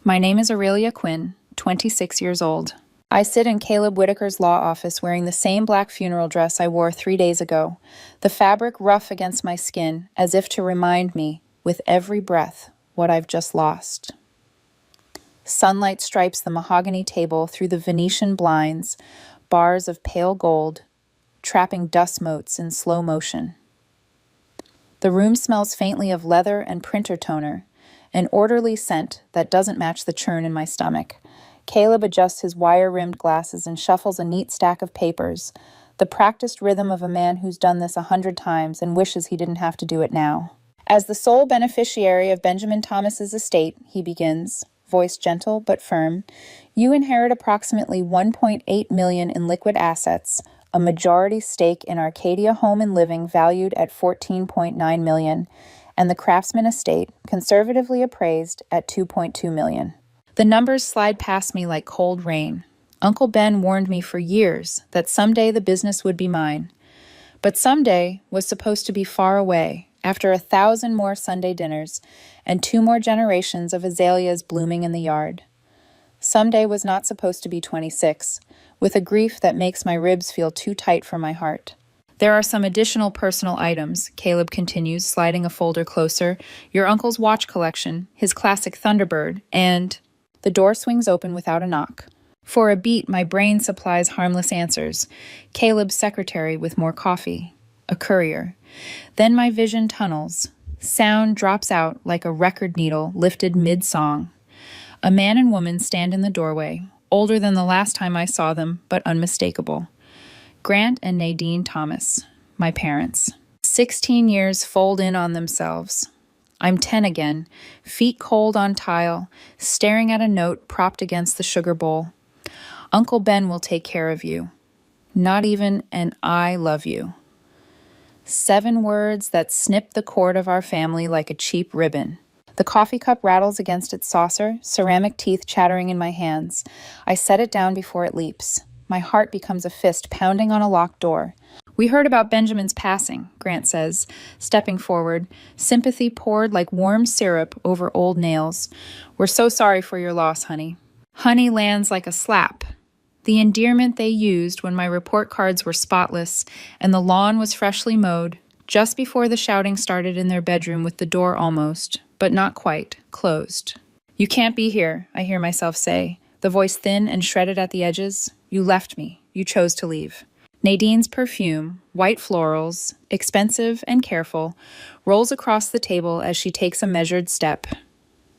My name is Aurelia Quinn, 26 years old. I sit in Caleb Whitaker's law office wearing the same black funeral dress I wore 3 days ago, the fabric rough against my skin as if to remind me, with every breath, what I've just lost. Sunlight stripes the mahogany table through the Venetian blinds, bars of pale gold, trapping dust motes in slow motion. The room smells faintly of leather and printer toner, an orderly scent that doesn't match the churn in my stomach. Caleb adjusts his wire-rimmed glasses and shuffles a neat stack of papers, the practiced rhythm of a man who's done this 100 times and wishes he didn't have to do it now. As the sole beneficiary of Benjamin Thomas's estate, he begins, voice gentle but firm, you inherit approximately $1.8 million in liquid assets, a majority stake in Arcadia Home and Living valued at $14.9 million, and the Craftsman estate, conservatively appraised at $2.2 million. The numbers slide past me like cold rain. Uncle Ben warned me for years that someday the business would be mine. But someday was supposed to be far away, after 1,000 more Sunday dinners and 2 more generations of azaleas blooming in the yard. Someday was not supposed to be 26, with a grief that makes my ribs feel too tight for my heart. There are some additional personal items, Caleb continues, sliding a folder closer, your uncle's watch collection, his classic Thunderbird, and... The door swings open without a knock. For a beat, my brain supplies harmless answers. Caleb's secretary with more coffee. A courier. Then my vision tunnels. Sound drops out like a record needle lifted mid-song. A man and woman stand in the doorway, older than the last time I saw them, but unmistakable. Grant and Nadine Thomas, my parents. 16 years fold in on themselves. I'm 10 again, feet cold on tile, staring at a note propped against the sugar bowl. Uncle Ben will take care of you. Not even an I love you. 7 words that snip the cord of our family like a cheap ribbon. The coffee cup rattles against its saucer, ceramic teeth chattering in my hands. I set it down before it leaps. My heart becomes a fist pounding on a locked door. We heard about Benjamin's passing, Grant says, stepping forward, sympathy poured like warm syrup over old nails. We're so sorry for your loss, honey. Honey lands like a slap. The endearment they used when my report cards were spotless and the lawn was freshly mowed, just before the shouting started in their bedroom with the door almost, but not quite, closed. You can't be here, I hear myself say, the voice thin and shredded at the edges. You left me. You chose to leave. Nadine's perfume, white florals, expensive and careful, rolls across the table as she takes a measured step.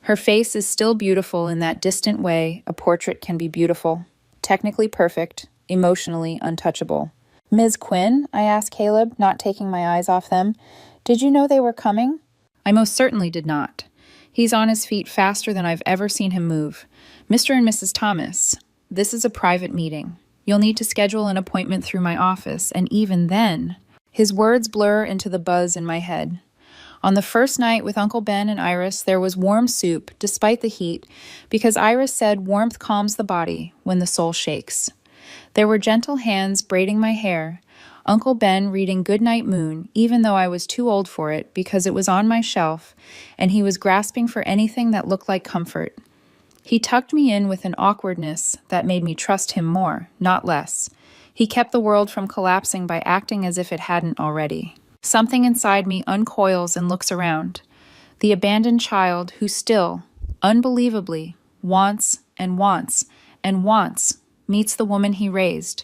Her face is still beautiful in that distant way a portrait can be beautiful. Technically perfect, emotionally untouchable. Ms. Quinn, I asked Caleb, not taking my eyes off them, did you know they were coming? I most certainly did not. He's on his feet faster than I've ever seen him move. Mr. and Mrs. Thomas, this is a private meeting. You'll need to schedule an appointment through my office, and even then... His words blur into the buzz in my head. On the first night with Uncle Ben and Iris, there was warm soup, despite the heat, because Iris said warmth calms the body when the soul shakes. There were gentle hands braiding my hair, Uncle Ben reading Goodnight Moon, even though I was too old for it because it was on my shelf, and he was grasping for anything that looked like comfort. He tucked me in with an awkwardness that made me trust him more, not less. He kept the world from collapsing by acting as if it hadn't already. Something inside me uncoils and looks around. The abandoned child who still, unbelievably, wants and wants and wants meets the woman he raised,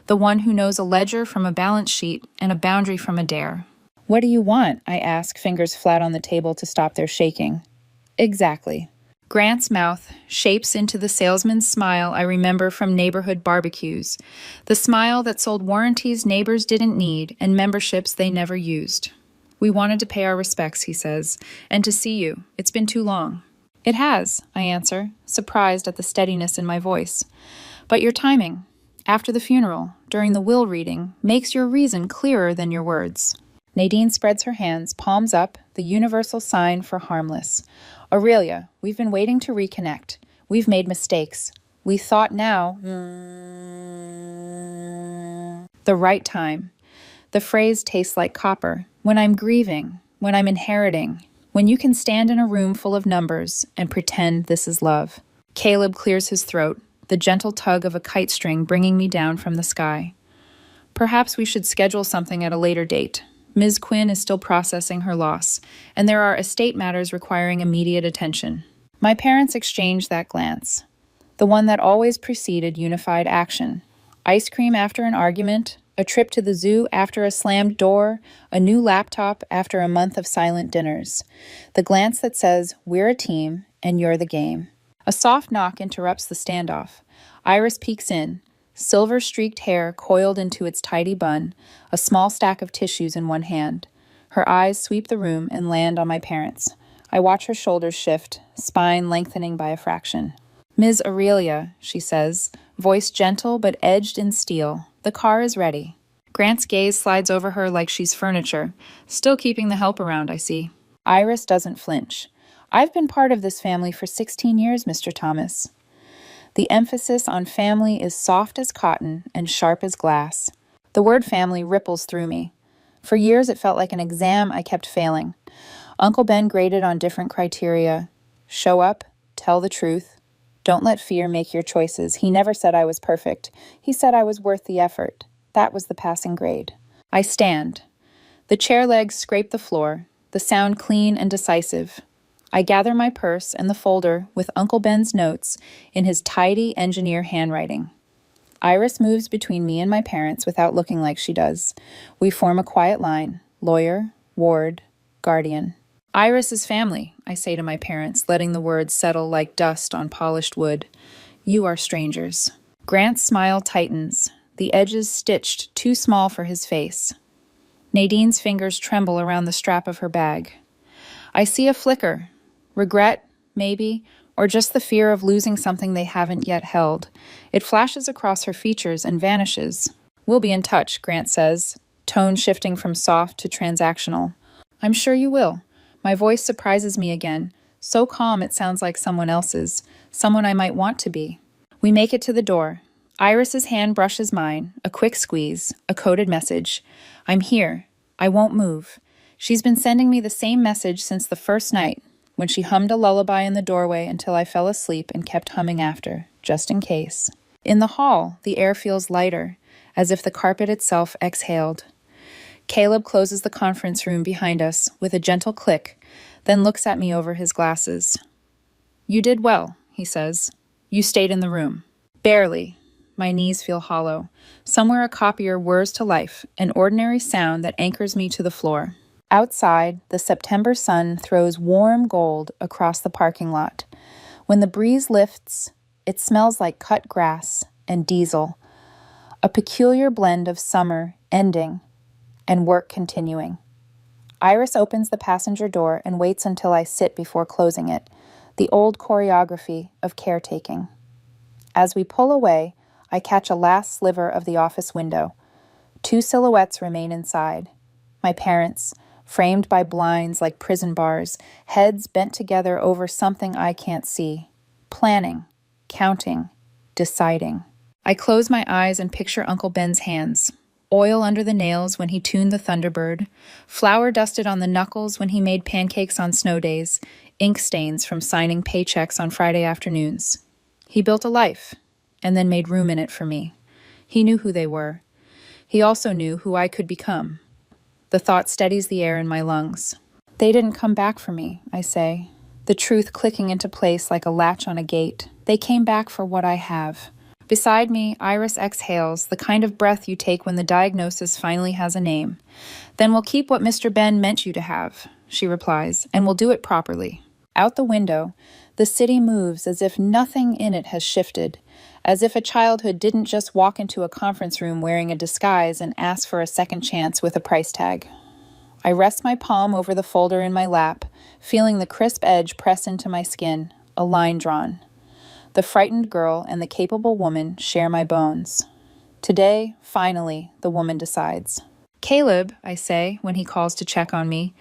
the one who knows a ledger from a balance sheet and a boundary from a dare. What do you want? I ask, fingers flat on the table to stop their shaking. Exactly. Grant's mouth shapes into the salesman's smile I remember from neighborhood barbecues, the smile that sold warranties neighbors didn't need and memberships they never used. We wanted to pay our respects, he says, and to see you. It's been too long. It has, I answer, surprised at the steadiness in my voice. But your timing, after the funeral, during the will reading, makes your reason clearer than your words. Nadine spreads her hands, palms up, the universal sign for harmless. Aurelia, we've been waiting to reconnect. We've made mistakes. We thought now... The right time. The phrase tastes like copper. When I'm grieving, when I'm inheriting, When you can stand in a room full of numbers and pretend this is love. Caleb clears his throat, the gentle tug of a kite string bringing me down from the sky. Perhaps we should schedule something at a later date. Ms. Quinn is still processing her loss, and there are estate matters requiring immediate attention. My parents exchanged that glance, the one that always preceded unified action. Ice cream after an argument, a trip to the zoo after a slammed door, a new laptop after a month of silent dinners. The glance that says, we're a team and you're the game. A soft knock interrupts the standoff. Iris peeks in, silver-streaked hair coiled into its tidy bun, a small stack of tissues in one hand. Her eyes sweep the room and land on my parents. I watch her shoulders shift, spine lengthening by a fraction. Ms. Aurelia, she says, voice gentle but edged in steel. The car is ready. Grant's gaze slides over her like she's furniture, still keeping the help around, I see. Iris doesn't flinch. I've been part of this family for 16 years, Mr. Thomas. The emphasis on family is soft as cotton and sharp as glass. The word family ripples through me. For years it felt like an exam I kept failing. Uncle Ben graded on different criteria. Show up, tell the truth. Don't let fear make your choices. He never said I was perfect. He said I was worth the effort. That was the passing grade. I stand. The chair legs scrape the floor, the sound clean and decisive. I gather my purse and the folder with Uncle Ben's notes in his tidy engineer handwriting. Iris moves between me and my parents without looking like she does. We form a quiet line: lawyer, ward, guardian. Iris is family, I say to my parents, letting the words settle like dust on polished wood. You are strangers. Grant's smile tightens, the edges stitched too small for his face. Nadine's fingers tremble around the strap of her bag. I see a flicker. Regret, maybe, or just the fear of losing something they haven't yet held. It flashes across her features and vanishes. We'll be in touch, Grant says, tone shifting from soft to transactional. I'm sure you will. My voice surprises me again, so calm it sounds like someone else's, someone I might want to be. We make it to the door. Iris's hand brushes mine, a quick squeeze, a coded message. I'm here. I won't move. She's been sending me the same message since the first night, when she hummed a lullaby in the doorway until I fell asleep and kept humming after, just in case. In the hall, the air feels lighter, as if the carpet itself exhaled. Caleb closes the conference room behind us with a gentle click, then looks at me over his glasses. You did well, he says. You stayed in the room. Barely. My knees feel hollow. Somewhere a copier whirs to life, an ordinary sound that anchors me to the floor. Outside, the September sun throws warm gold across the parking lot. When the breeze lifts, it smells like cut grass and diesel, a peculiar blend of summer ending and work continuing. Iris opens the passenger door and waits until I sit before closing it, the old choreography of caretaking. As we pull away, I catch a last sliver of the office window. 2 silhouettes remain inside. My parents, framed by blinds like prison bars, heads bent together over something I can't see. Planning, counting, deciding. I close my eyes and picture Uncle Ben's hands. Oil under the nails when he tuned the Thunderbird, flour dusted on the knuckles when he made pancakes on snow days, ink stains from signing paychecks on Friday afternoons. He built a life, and then made room in it for me. He knew who they were. He also knew who I could become. The thought steadies the air in my lungs. They didn't come back for me, I say, the truth clicking into place like a latch on a gate. They came back for what I have. Beside me, Iris exhales, the kind of breath you take when the diagnosis finally has a name. Then we'll keep what Mr. Ben meant you to have, she replies, and we'll do it properly. Out the window, the city moves as if nothing in it has shifted, as if a childhood didn't just walk into a conference room wearing a disguise and ask for a second chance with a price tag. I rest my palm over the folder in my lap, feeling the crisp edge press into my skin, a line drawn. The frightened girl and the capable woman share my bones. Today, finally, the woman decides. Caleb, I say, when he calls to check on me,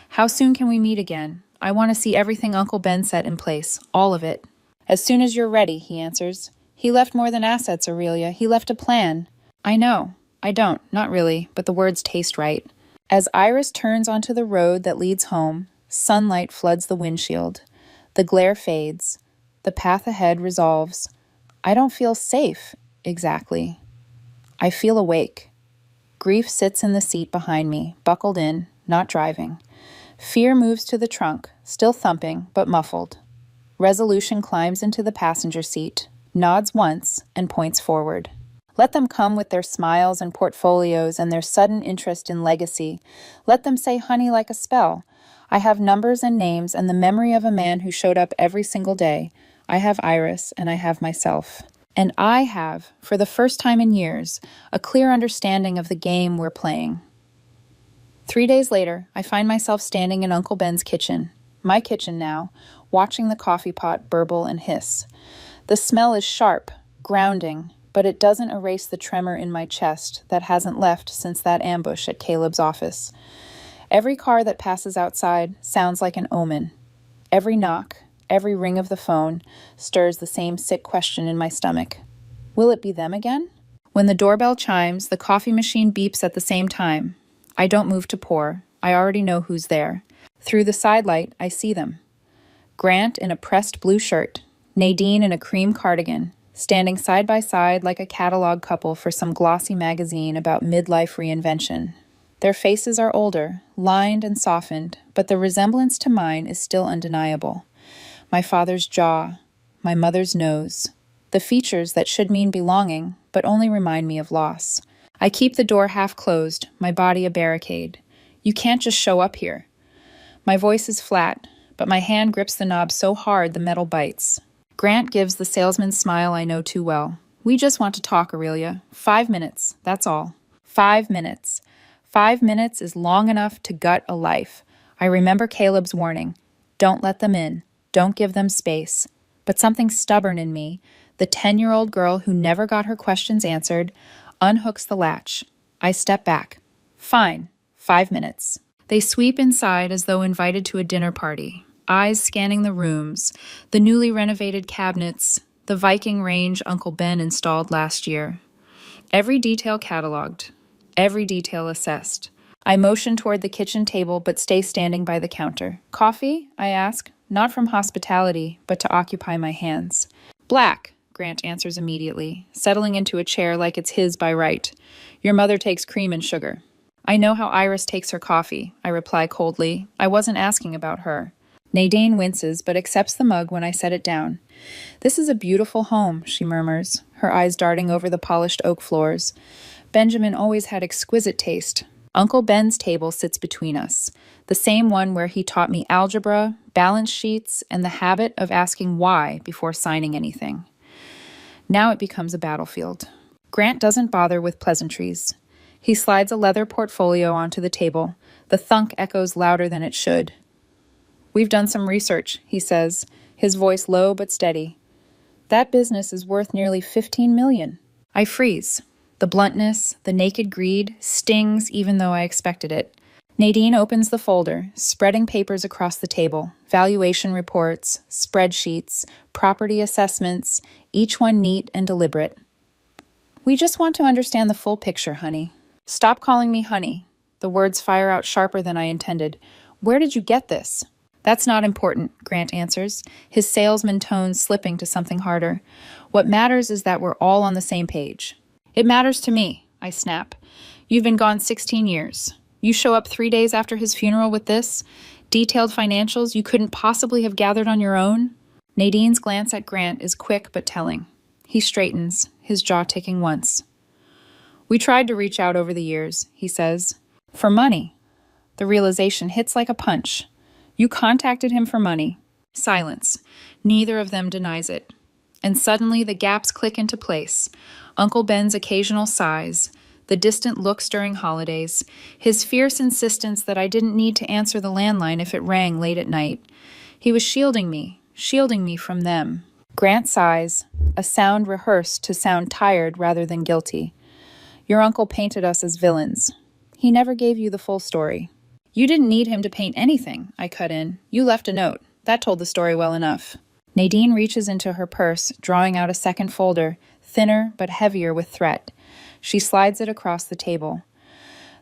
how soon can we meet again? I want to see everything Uncle Ben set in place, all of it. As soon as you're ready, he answers. He left more than assets, Aurelia. He left a plan. I know. I don't, not really, but the words taste right. As Iris turns onto the road that leads home, Sunlight floods the windshield. The glare fades. The path ahead resolves. I don't feel safe, exactly. I feel awake. Grief sits in the seat behind me, buckled in, not driving. Fear moves to the trunk, still thumping, but muffled. Resolution climbs into the passenger seat, nods once, and points forward. Let them come with their smiles and portfolios and their sudden interest in legacy. Let them say honey like a spell. I have numbers and names and the memory of a man who showed up every single day. I have Iris and I have myself. And I have, for the first time in years, a clear understanding of the game we're playing. 3 days later, I find myself standing in Uncle Ben's kitchen, my kitchen now, watching the coffee pot burble and hiss. The smell is sharp, grounding, but it doesn't erase the tremor in my chest that hasn't left since that ambush at Caleb's office. Every car that passes outside sounds like an omen. Every knock, every ring of the phone stirs the same sick question in my stomach. Will it be them again? When the doorbell chimes, the coffee machine beeps at the same time. I don't move to pour. I already know who's there. Through the sidelight, I see them. Grant in a pressed blue shirt, Nadine in a cream cardigan, standing side by side like a catalog couple for some glossy magazine about midlife reinvention. Their faces are older, lined and softened, but the resemblance to mine is still undeniable. My father's jaw, my mother's nose, the features that should mean belonging, but only remind me of loss. I keep the door half closed, my body a barricade. You can't just show up here. My voice is flat, but my hand grips the knob so hard the metal bites. Grant gives the salesman's smile I know too well. We just want to talk, Aurelia. 5 minutes, that's all. 5 minutes. 5 minutes is long enough to gut a life. I remember Caleb's warning. Don't let them in. Don't give them space. But something stubborn in me, the 10-year-old girl who never got her questions answered, unhooks the latch. I step back. Fine. 5 minutes. They sweep inside as though invited to a dinner party, eyes scanning the rooms, the newly renovated cabinets, the Viking range Uncle Ben installed last year. Every detail cataloged, every detail assessed. I motion toward the kitchen table but stay standing by the counter. Coffee? I ask, not from hospitality, but to occupy my hands. Black, Grant answers immediately, settling into a chair like it's his by right. Your mother takes cream and sugar. I know how Iris takes her coffee, I reply coldly. I wasn't asking about her. Nadine winces, but accepts the mug when I set it down. This is a beautiful home, she murmurs, her eyes darting over the polished oak floors. Benjamin always had exquisite taste. Uncle Ben's table sits between us, the same one where he taught me algebra, balance sheets, and the habit of asking why before signing anything. Now it becomes a battlefield. Grant doesn't bother with pleasantries. He slides a leather portfolio onto the table. The thunk echoes louder than it should. We've done some research, he says, his voice low but steady. That business is worth nearly $15 million. I freeze. The bluntness, the naked greed, stings even though I expected it. Nadine opens the folder, spreading papers across the table. Valuation reports, spreadsheets, property assessments, each one neat and deliberate. We just want to understand the full picture, honey. Stop calling me honey. The words fire out sharper than I intended. Where did you get this? That's not important, Grant answers, his salesman tone slipping to something harder. What matters is that we're all on the same page. It matters to me, I snap. You've been gone 16 years. You show up 3 days after his funeral with this? Detailed financials you couldn't possibly have gathered on your own? Nadine's glance at Grant is quick but telling. He straightens, his jaw ticking once. We tried to reach out over the years, he says. For money. The realization hits like a punch. You contacted him for money. Silence. Neither of them denies it. And suddenly the gaps click into place. Uncle Ben's occasional sighs, the distant looks during holidays, his fierce insistence that I didn't need to answer the landline if it rang late at night. He was shielding me from them. Grant sighs, a sound rehearsed to sound tired rather than guilty. Your uncle painted us as villains. He never gave you the full story. You didn't need him to paint anything, I cut in. You left a note. That told the story well enough. Nadine reaches into her purse, drawing out a second folder, thinner but heavier with threat. She slides it across the table.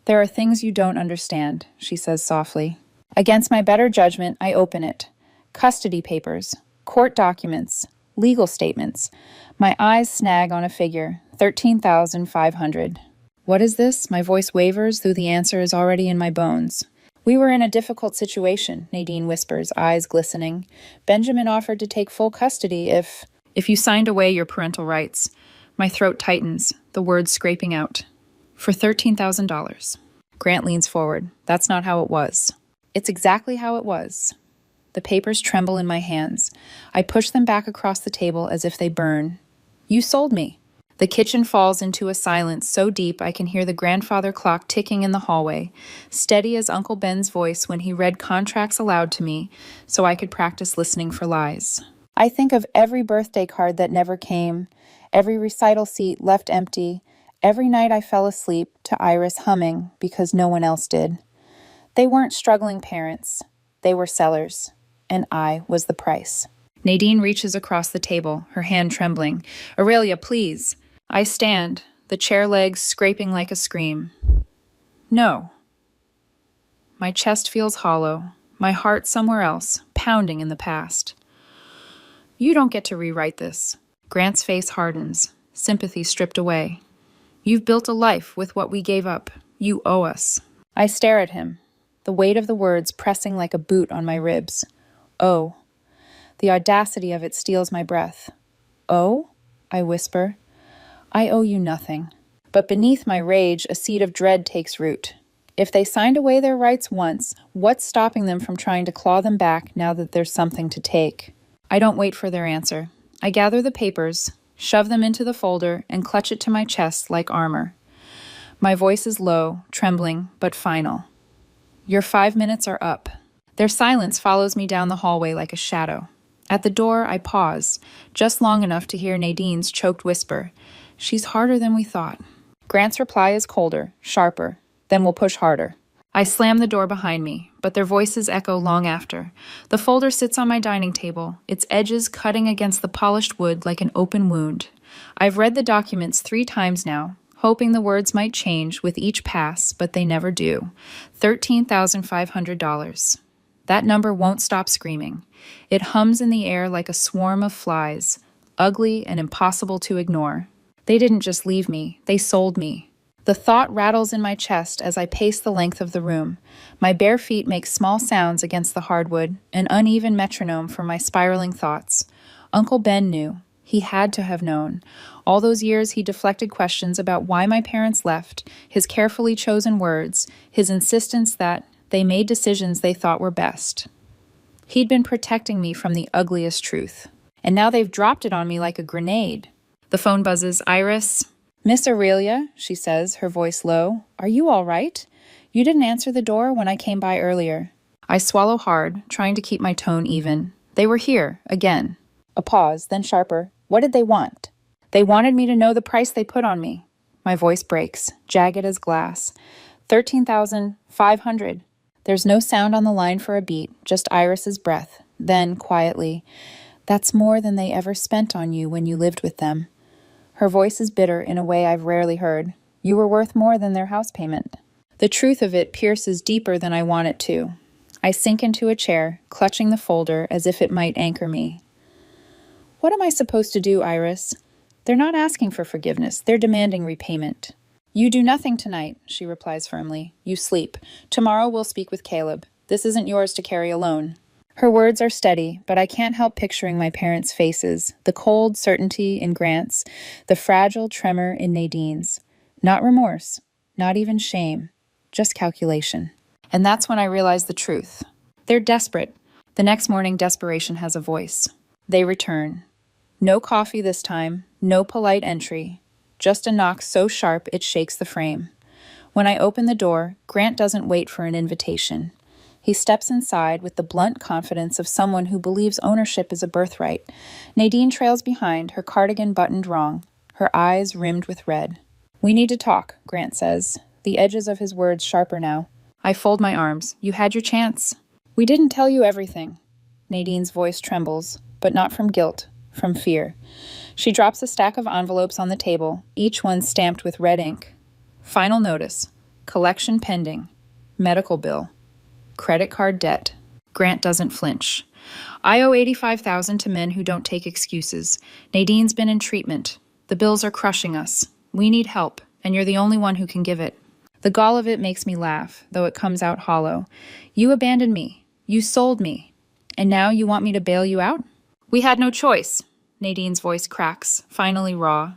There are things you don't understand, she says softly. Against my better judgment, I open it. Custody papers, court documents, legal statements. My eyes snag on a figure, 13,500. What is this? My voice wavers, though the answer is already in my bones. We were in a difficult situation, Nadine whispers, eyes glistening. Benjamin offered to take full custody if you signed away your parental rights. My throat tightens, the words scraping out. For $13,000. Grant leans forward. That's not how it was. It's exactly how it was. The papers tremble in my hands. I push them back across the table as if they burn. You sold me. The kitchen falls into a silence so deep I can hear the grandfather clock ticking in the hallway, steady as Uncle Ben's voice when he read contracts aloud to me so I could practice listening for lies. I think of every birthday card that never came, every recital seat left empty, every night I fell asleep to Iris humming because no one else did. They weren't struggling parents. They were sellers, and I was the price. Nadine reaches across the table, her hand trembling. Aurelia, please. I stand, the chair legs scraping like a scream. No. My chest feels hollow, my heart somewhere else, pounding in the past. You don't get to rewrite this. Grant's face hardens, sympathy stripped away. You've built a life with what we gave up. You owe us. I stare at him, the weight of the words pressing like a boot on my ribs. Oh. The audacity of it steals my breath. Oh? I whisper. I owe you nothing. But beneath my rage, a seed of dread takes root. If they signed away their rights once, what's stopping them from trying to claw them back now that there's something to take? I don't wait for their answer. I gather the papers, shove them into the folder, and clutch it to my chest like armor. My voice is low, trembling, but final. Your 5 minutes are up. Their silence follows me down the hallway like a shadow. At the door, I pause, just long enough to hear Nadine's choked whisper. She's harder than we thought. Grant's reply is colder, sharper. Then we'll push harder. I slam the door behind me, but their voices echo long after. The folder sits on my dining table, its edges cutting against the polished wood like an open wound. I've read the documents 3 times now, hoping the words might change with each pass, but they never do. $13,500. That number won't stop screaming. It hums in the air like a swarm of flies, ugly and impossible to ignore. They didn't just leave me, they sold me. The thought rattles in my chest as I pace the length of the room. My bare feet make small sounds against the hardwood, an uneven metronome for my spiraling thoughts. Uncle Ben knew. He had to have known. All those years he deflected questions about why my parents left, his carefully chosen words, his insistence that they made decisions they thought were best. He'd been protecting me from the ugliest truth. And now they've dropped it on me like a grenade. The phone buzzes. Iris? Miss Aurelia, she says, her voice low. Are you all right? You didn't answer the door when I came by earlier. I swallow hard, trying to keep my tone even. They were here, again. A pause, then sharper. What did they want? They wanted me to know the price they put on me. My voice breaks, jagged as glass. 13,500. There's no sound on the line for a beat, just Iris's breath. Then, quietly, that's more than they ever spent on you when you lived with them. Her voice is bitter in a way I've rarely heard. You were worth more than their house payment. The truth of it pierces deeper than I want it to. I sink into a chair, clutching the folder as if it might anchor me. What am I supposed to do, Iris? They're not asking for forgiveness. They're demanding repayment. You do nothing tonight, she replies firmly. You sleep. Tomorrow we'll speak with Caleb. This isn't yours to carry alone. Her words are steady, but I can't help picturing my parents' faces, the cold certainty in Grant's, the fragile tremor in Nadine's. Not remorse, not even shame, just calculation. And that's when I realize the truth. They're desperate. The next morning, desperation has a voice. They return. No coffee this time, no polite entry, just a knock so sharp it shakes the frame. When I open the door, Grant doesn't wait for an invitation. He steps inside with the blunt confidence of someone who believes ownership is a birthright. Nadine trails behind, her cardigan buttoned wrong, her eyes rimmed with red. We need to talk, Grant says, the edges of his words sharper now. I fold my arms. You had your chance. We didn't tell you everything. Nadine's voice trembles, but not from guilt, from fear. She drops a stack of envelopes on the table, each one stamped with red ink. Final notice. Collection pending. Medical bill. Credit card debt. Grant doesn't flinch. I owe $85,000 to men who don't take excuses. Nadine's been in treatment. The bills are crushing us. We need help, and you're the only one who can give it. The gall of it makes me laugh, though it comes out hollow. You abandoned me. You sold me. And now you want me to bail you out? We had no choice. Nadine's voice cracks, finally raw.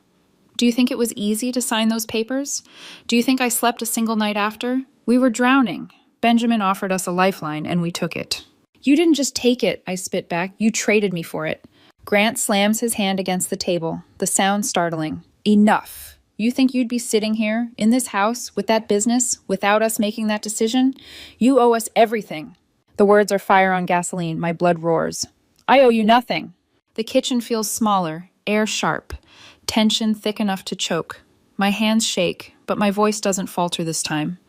Do you think it was easy to sign those papers? Do you think I slept a single night after? We were drowning. Benjamin offered us a lifeline, and we took it. You didn't just take it, I spit back. You traded me for it. Grant slams his hand against the table, the sound startling. Enough. You think you'd be sitting here, in this house, with that business, without us making that decision? You owe us everything. The words are fire on gasoline. My blood roars. I owe you nothing. The kitchen feels smaller, air sharp, tension thick enough to choke. My hands shake, but my voice doesn't falter this time.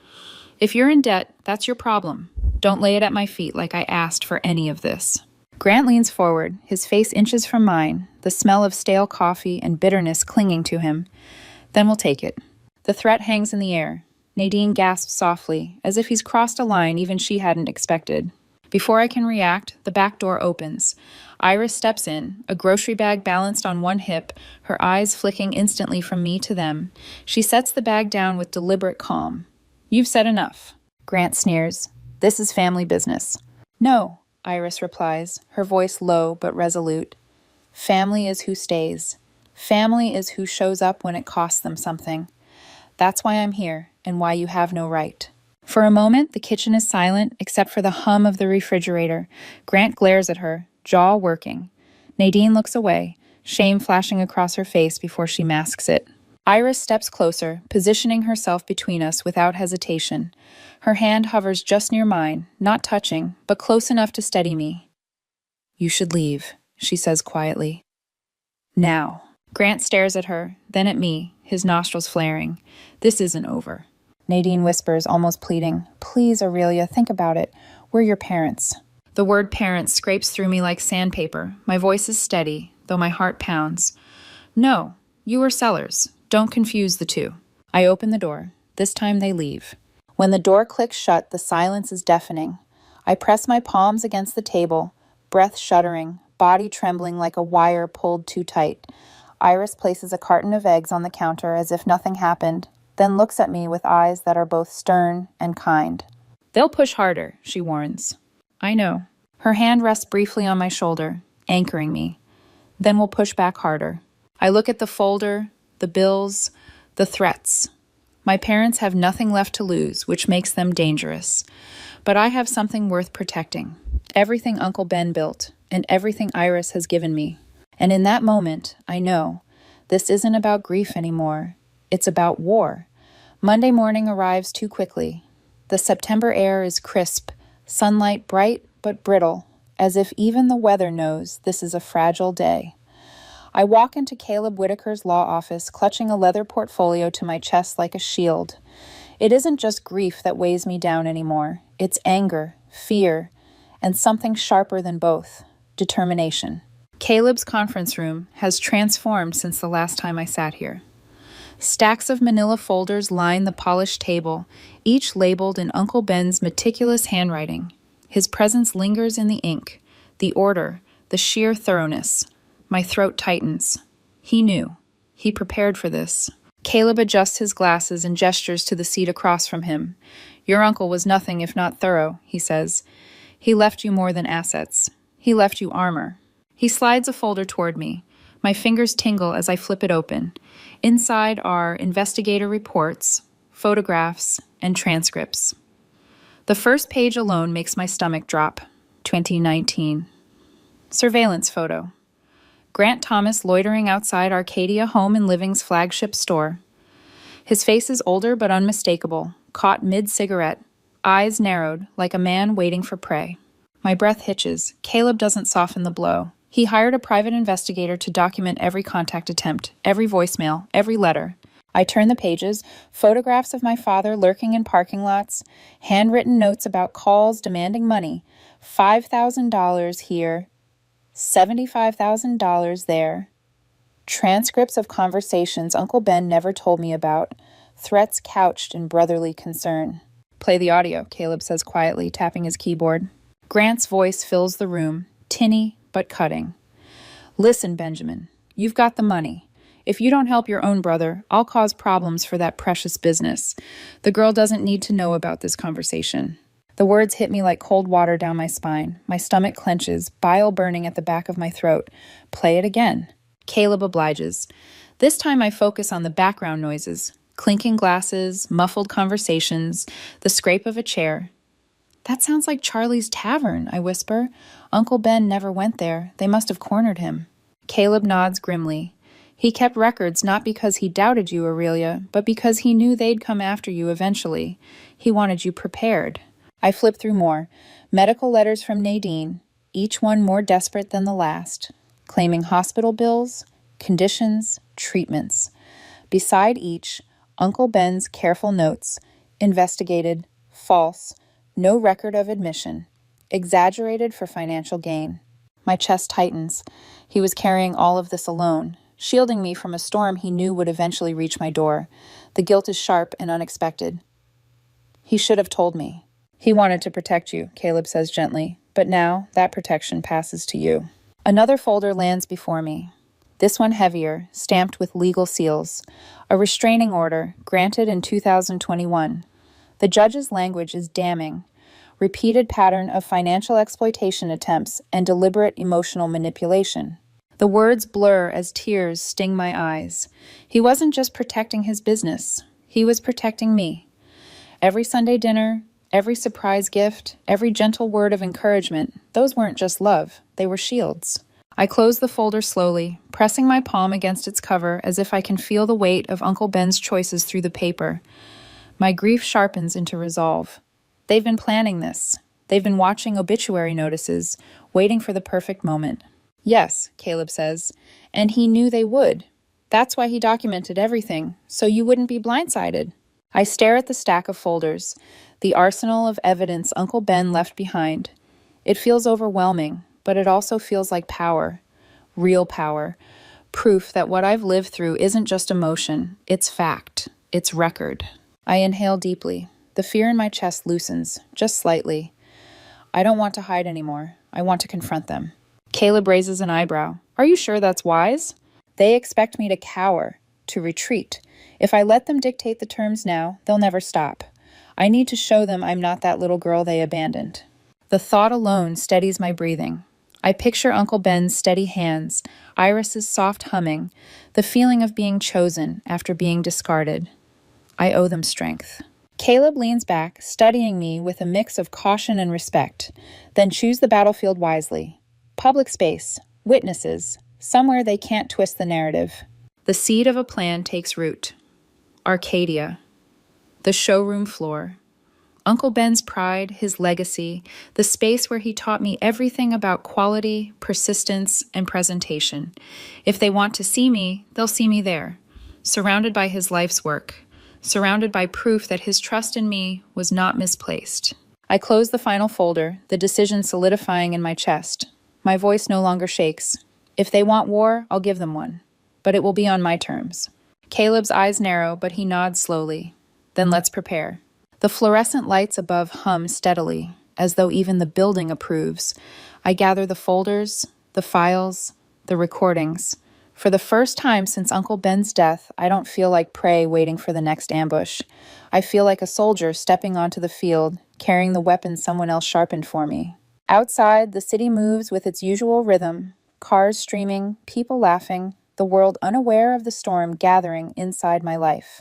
If you're in debt, that's your problem. Don't lay it at my feet like I asked for any of this. Grant leans forward, his face inches from mine, the smell of stale coffee and bitterness clinging to him. Then we'll take it. The threat hangs in the air. Nadine gasps softly, as if he's crossed a line even she hadn't expected. Before I can react, the back door opens. Iris steps in, a grocery bag balanced on one hip, her eyes flicking instantly from me to them. She sets the bag down with deliberate calm. You've said enough. Grant sneers. This is family business. No, Iris replies, her voice low but resolute. Family is who stays. Family is who shows up when it costs them something. That's why I'm here, and why you have no right. For a moment, the kitchen is silent, except for the hum of the refrigerator. Grant glares at her, jaw working. Nadine looks away, shame flashing across her face before she masks it. Iris steps closer, positioning herself between us without hesitation. Her hand hovers just near mine, not touching, but close enough to steady me. You should leave, she says quietly. Now. Grant stares at her, then at me, his nostrils flaring. This isn't over. Nadine whispers, almost pleading. Please, Aurelia, think about it. We're your parents. The word parents scrapes through me like sandpaper. My voice is steady, though my heart pounds. No, you are sellers. Don't confuse the two. I open the door. This time they leave. When the door clicks shut, the silence is deafening. I press my palms against the table, breath shuddering, body trembling like a wire pulled too tight. Iris places a carton of eggs on the counter as if nothing happened, then looks at me with eyes that are both stern and kind. They'll push harder, she warns. I know. Her hand rests briefly on my shoulder, anchoring me. Then we'll push back harder. I look at the folder, the bills, the threats. My parents have nothing left to lose, which makes them dangerous. But I have something worth protecting. Everything Uncle Ben built, and everything Iris has given me. And in that moment, I know, this isn't about grief anymore. It's about war. Monday morning arrives too quickly. The September air is crisp, sunlight bright but brittle, as if even the weather knows this is a fragile day. I walk into Caleb Whitaker's law office, clutching a leather portfolio to my chest like a shield. It isn't just grief that weighs me down anymore. It's anger, fear, and something sharper than both, determination. Caleb's conference room has transformed since the last time I sat here. Stacks of manila folders line the polished table, each labeled in Uncle Ben's meticulous handwriting. His presence lingers in the ink, the order, the sheer thoroughness. My throat tightens. He knew. He prepared for this. Caleb adjusts his glasses and gestures to the seat across from him. Your uncle was nothing if not thorough, he says. He left you more than assets. He left you armor. He slides a folder toward me. My fingers tingle as I flip it open. Inside are investigator reports, photographs, and transcripts. The first page alone makes my stomach drop. 2019. Surveillance photo. Grant Thomas loitering outside Arcadia Home and Living's flagship store. His face is older but unmistakable, caught mid-cigarette, eyes narrowed like a man waiting for prey. My breath hitches. Caleb doesn't soften the blow. He hired a private investigator to document every contact attempt, every voicemail, every letter. I turn the pages, photographs of my father lurking in parking lots, handwritten notes about calls demanding money, $5,000 here, $75,000 there, transcripts of conversations Uncle Ben never told me about, threats couched in brotherly concern. Play the audio, Caleb says quietly, tapping his keyboard. Grant's voice fills the room, tinny but cutting. Listen, Benjamin, you've got the money. If you don't help your own brother, I'll cause problems for that precious business. The girl doesn't need to know about this conversation. The words hit me like cold water down my spine. My stomach clenches, bile burning at the back of my throat. Play it again. Caleb obliges. This time I focus on the background noises. Clinking glasses, muffled conversations, the scrape of a chair. That sounds like Charlie's Tavern, I whisper. Uncle Ben never went there. They must have cornered him. Caleb nods grimly. He kept records not because he doubted you, Aurelia, but because he knew they'd come after you eventually. He wanted you prepared. I flip through more. Medical letters from Nadine, each one more desperate than the last, claiming hospital bills, conditions, treatments. Beside each, Uncle Ben's careful notes, investigated, false, no record of admission, exaggerated for financial gain. My chest tightens. He was carrying all of this alone, shielding me from a storm he knew would eventually reach my door. The guilt is sharp and unexpected. He should have told me. He wanted to protect you, Caleb says gently, but now that protection passes to you. Another folder lands before me. This one heavier, stamped with legal seals. A restraining order, granted in 2021. The judge's language is damning. Repeated pattern of financial exploitation attempts and deliberate emotional manipulation. The words blur as tears sting my eyes. He wasn't just protecting his business. He was protecting me. Every Sunday dinner, every surprise gift, every gentle word of encouragement, those weren't just love, they were shields. I close the folder slowly, pressing my palm against its cover as if I can feel the weight of Uncle Ben's choices through the paper. My grief sharpens into resolve. They've been planning this. They've been watching obituary notices, waiting for the perfect moment. Yes, Caleb says, and he knew they would. That's why he documented everything, so you wouldn't be blindsided. I stare at the stack of folders, the arsenal of evidence Uncle Ben left behind. It feels overwhelming, but it also feels like power, real power, proof that what I've lived through isn't just emotion, it's fact, it's record. I inhale deeply. The fear in my chest loosens, just slightly. I don't want to hide anymore. I want to confront them. Caleb raises an eyebrow. Are you sure that's wise? They expect me to cower, to retreat. If I let them dictate the terms now, they'll never stop. I need to show them I'm not that little girl they abandoned. The thought alone steadies my breathing. I picture Uncle Ben's steady hands, Iris's soft humming, the feeling of being chosen after being discarded. I owe them strength. Caleb leans back, studying me with a mix of caution and respect. Then choose the battlefield wisely. Public space, witnesses, somewhere they can't twist the narrative. The seed of a plan takes root. Arcadia. The showroom floor. Uncle Ben's pride, his legacy, the space where he taught me everything about quality, persistence, and presentation. If they want to see me, they'll see me there, surrounded by his life's work, surrounded by proof that his trust in me was not misplaced. I close the final folder, the decision solidifying in my chest. My voice no longer shakes. If they want war, I'll give them one, but it will be on my terms. Caleb's eyes narrow, but he nods slowly. Then let's prepare. The fluorescent lights above hum steadily, as though even the building approves. I gather the folders, the files, the recordings. For the first time since Uncle Ben's death, I don't feel like prey waiting for the next ambush. I feel like a soldier stepping onto the field, carrying the weapon someone else sharpened for me. Outside, the city moves with its usual rhythm, cars streaming, people laughing, the world unaware of the storm gathering inside my life.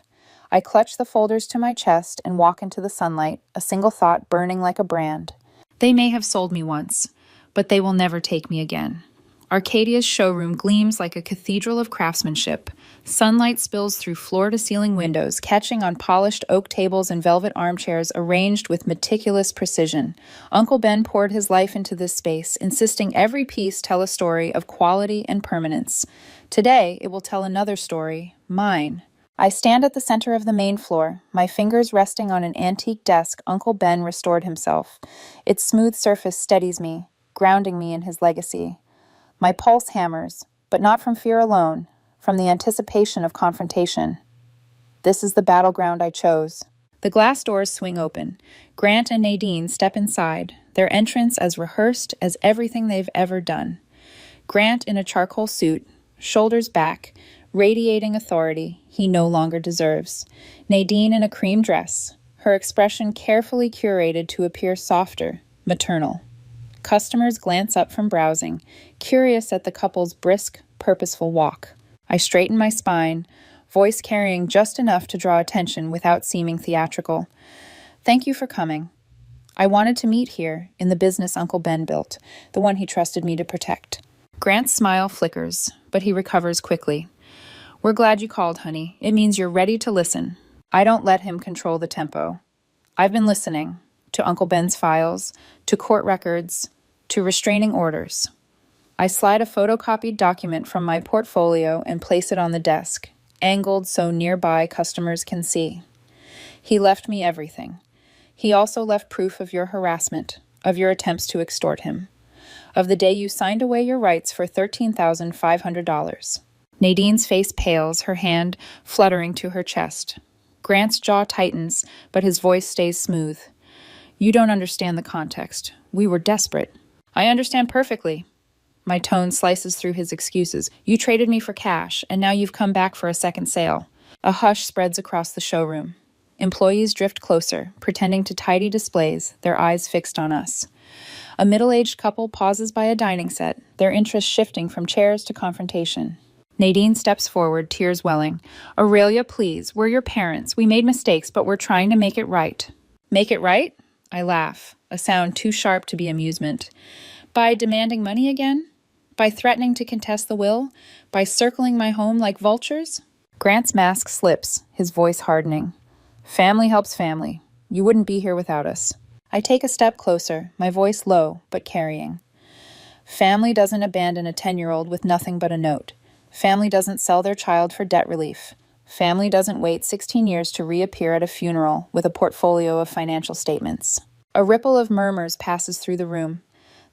I clutch the folders to my chest and walk into the sunlight, a single thought burning like a brand. They may have sold me once, but they will never take me again. Arcadia's showroom gleams like a cathedral of craftsmanship. Sunlight spills through floor-to-ceiling windows, catching on polished oak tables and velvet armchairs arranged with meticulous precision. Uncle Ben poured his life into this space, insisting every piece tell a story of quality and permanence. Today, it will tell another story, mine. I stand at the center of the main floor, my fingers resting on an antique desk Uncle Ben restored himself. Its smooth surface steadies me, grounding me in his legacy. My pulse hammers, but not from fear alone, from the anticipation of confrontation. This is the battleground I chose, The glass doors swing open. Grant and Nadine step inside, their entrance as rehearsed as everything they've ever done. Grant in a charcoal suit, shoulders back, radiating authority he no longer deserves. Nadine in a cream dress, her expression carefully curated to appear softer, maternal. Customers glance up from browsing, curious at the couple's brisk, purposeful walk. I straighten my spine, voice carrying just enough to draw attention without seeming theatrical. Thank you for coming. I wanted to meet here, in the business Uncle Ben built, the one he trusted me to protect. Grant's smile flickers, but he recovers quickly. We're glad you called, honey. It means you're ready to listen. I don't let him control the tempo. I've been listening to Uncle Ben's files, to court records, to restraining orders. I slide a photocopied document from my portfolio and place it on the desk, angled so nearby customers can see. He left me everything. He also left proof of your harassment, of your attempts to extort him, of the day you signed away your rights for $13,500. Nadine's face pales, her hand fluttering to her chest. Grant's jaw tightens, but his voice stays smooth. You don't understand the context. We were desperate. I understand perfectly. My tone slices through his excuses. You traded me for cash, and now you've come back for a second sale. A hush spreads across the showroom. Employees drift closer, pretending to tidy displays, their eyes fixed on us. A middle-aged couple pauses by a dining set, their interest shifting from chairs to confrontation. Nadine steps forward, tears welling. Aurelia, please, we're your parents. We made mistakes, but we're trying to make it right. Make it right? I laugh, a sound too sharp to be amusement. By demanding money again? By threatening to contest the will? By circling my home like vultures? Grant's mask slips, his voice hardening. Family helps family. You wouldn't be here without us. I take a step closer, my voice low, but carrying. Family doesn't abandon a 10-year-old with nothing but a note. Family doesn't sell their child for debt relief. Family doesn't wait 16 years to reappear at a funeral with a portfolio of financial statements. A ripple of murmurs passes through the room.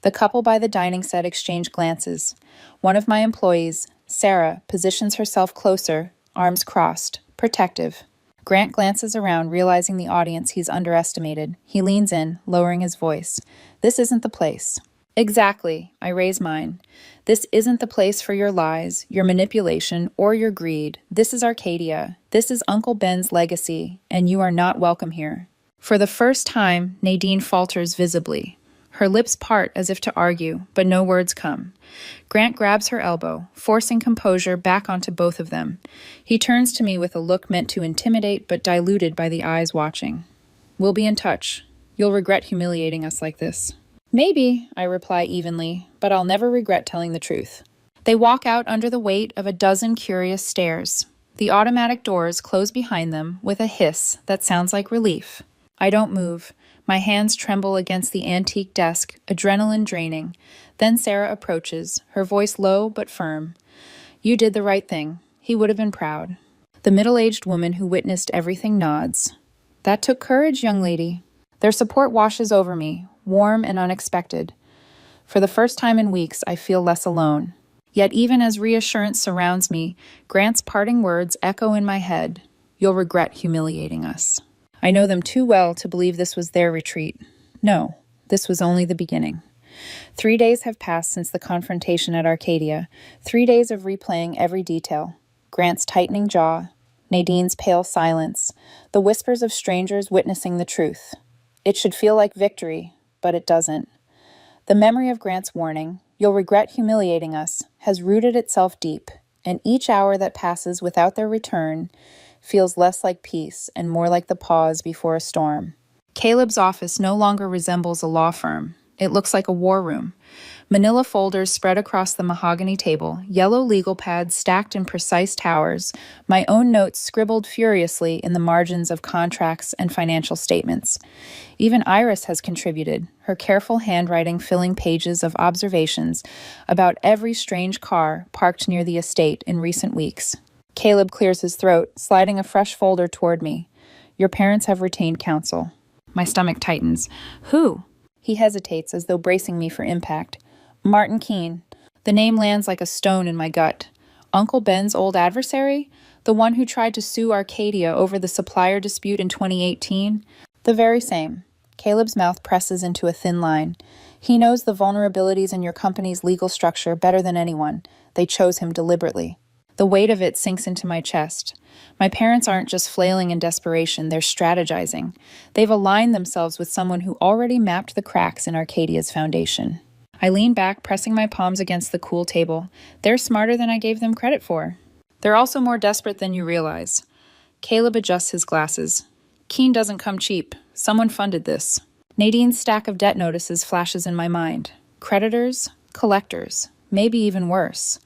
The couple by the dining set exchange glances. One of my employees, Sarah, positions herself closer, arms crossed, protective. Grant glances around, realizing the audience he's underestimated. He leans in, lowering his voice. This isn't the place. Exactly, I raise mine. This isn't the place for your lies, your manipulation, or your greed. This is Arcadia. This is Uncle Ben's legacy, and you are not welcome here. For the first time, Nadine falters visibly. Her lips part as if to argue, but no words come. Grant grabs her elbow, forcing composure back onto both of them. He turns to me with a look meant to intimidate but diluted by the eyes watching. We'll be in touch. You'll regret humiliating us like this. Maybe, I reply evenly, but I'll never regret telling the truth. They walk out under the weight of a dozen curious stares. The automatic doors close behind them with a hiss that sounds like relief. I don't move. My hands tremble against the antique desk, adrenaline draining. Then Sarah approaches, her voice low but firm. You did the right thing. He would have been proud. The middle-aged woman who witnessed everything nods. That took courage, young lady. Their support washes over me, warm and unexpected. For the first time in weeks, I feel less alone. Yet even as reassurance surrounds me, Grant's parting words echo in my head. You'll regret humiliating us. I know them too well to believe this was their retreat. No, this was only the beginning. 3 days have passed since the confrontation at Arcadia, 3 days of replaying every detail. Grant's tightening jaw, Nadine's pale silence, the whispers of strangers witnessing the truth. It should feel like victory, but it doesn't. The memory of Grant's warning, you'll regret humiliating us, has rooted itself deep, and each hour that passes without their return feels less like peace and more like the pause before a storm. Caleb's office no longer resembles a law firm. It looks like a war room. Manila folders spread across the mahogany table, yellow legal pads stacked in precise towers, my own notes scribbled furiously in the margins of contracts and financial statements. Even Iris has contributed, her careful handwriting filling pages of observations about every strange car parked near the estate in recent weeks. Caleb clears his throat, sliding a fresh folder toward me. Your parents have retained counsel. My stomach tightens. Who? He hesitates as though bracing me for impact. Martin Keene. The name lands like a stone in my gut. Uncle Ben's old adversary? The one who tried to sue Arcadia over the supplier dispute in 2018? The very same. Caleb's mouth presses into a thin line. He knows the vulnerabilities in your company's legal structure better than anyone. They chose him deliberately. The weight of it sinks into my chest. My parents aren't just flailing in desperation, they're strategizing. They've aligned themselves with someone who already mapped the cracks in Arcadia's foundation. I lean back, pressing my palms against the cool table. They're smarter than I gave them credit for. They're also more desperate than you realize. Caleb adjusts his glasses. Keene doesn't come cheap. Someone funded this. Nadine's stack of debt notices flashes in my mind. Creditors, collectors, maybe even worse.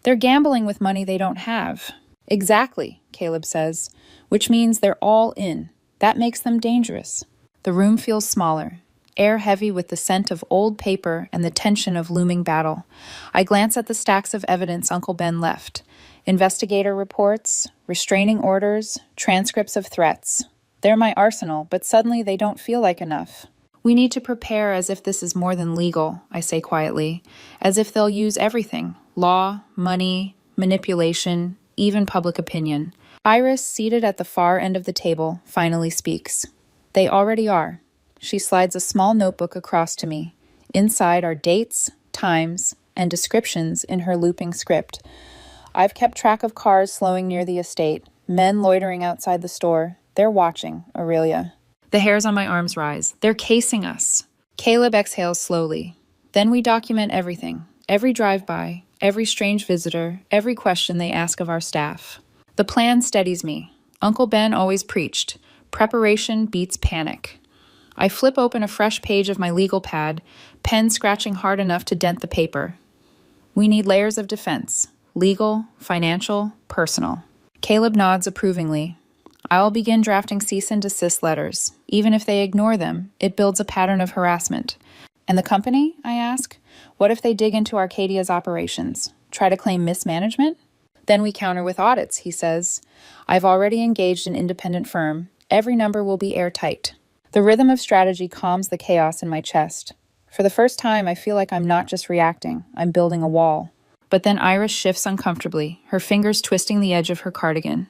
They're gambling with money they don't have. Exactly, Caleb says, which means they're all in. That makes them dangerous. The room feels smaller, air heavy with the scent of old paper and the tension of looming battle. I glance at the stacks of evidence Uncle Ben left. Investigator reports, restraining orders, transcripts of threats. They're my arsenal, but suddenly they don't feel like enough. We need to prepare as if this is more than legal, I say quietly, as if they'll use everything: law, money, manipulation, even public opinion. Iris, seated at the far end of the table, finally speaks. They already are. She slides a small notebook across to me. Inside are dates, times, and descriptions in her looping script. I've kept track of cars slowing near the estate, men loitering outside the store. They're watching, Aurelia. The hairs on my arms rise. They're casing us. Caleb exhales slowly. Then we document everything. Every drive-by, every strange visitor, every question they ask of our staff. The plan steadies me. Uncle Ben always preached, preparation beats panic. I flip open a fresh page of my legal pad, pen scratching hard enough to dent the paper. We need layers of defense. Legal, financial, personal. Caleb nods approvingly. I'll begin drafting cease and desist letters. Even if they ignore them, it builds a pattern of harassment. And the company, I ask? What if they dig into Arcadia's operations? Try to claim mismanagement? Then we counter with audits, he says. I've already engaged an independent firm. Every number will be airtight. The rhythm of strategy calms the chaos in my chest. For the first time, I feel like I'm not just reacting. I'm building a wall. But then Iris shifts uncomfortably, her fingers twisting the edge of her cardigan.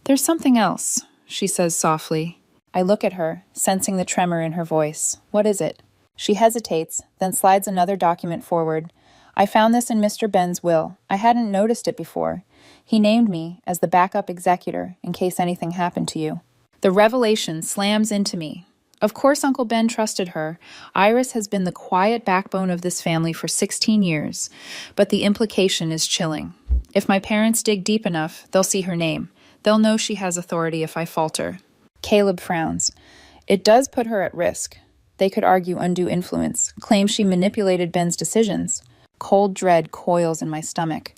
There's something else, she says softly. I look at her, sensing the tremor in her voice. What is it? She hesitates, then slides another document forward. I found this in Mr. Ben's will. I hadn't noticed it before. He named me as the backup executor in case anything happened to you. The revelation slams into me. Of course Uncle Ben trusted her. Iris has been the quiet backbone of this family for 16 years. But the implication is chilling. If my parents dig deep enough, they'll see her name. They'll know she has authority if I falter. Caleb frowns. It does put her at risk. They could argue undue influence, claim she manipulated Ben's decisions. Cold dread coils in my stomach.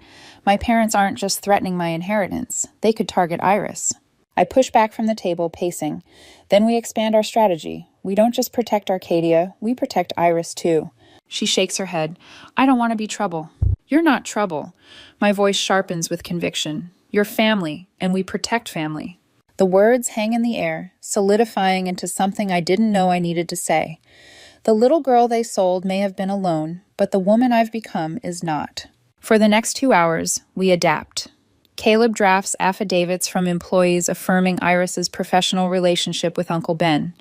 My parents aren't just threatening my inheritance. They could target Iris. I push back from the table, pacing. Then we expand our strategy. We don't just protect Arcadia, we protect Iris too. She shakes her head. I don't want to be trouble. You're not trouble. My voice sharpens with conviction. You're family, and we protect family. The words hang in the air, solidifying into something I didn't know I needed to say. The little girl they sold may have been alone, but the woman I've become is not. For the next 2 hours, we adapt. Caleb drafts affidavits from employees affirming Iris's professional relationship with Uncle Ben.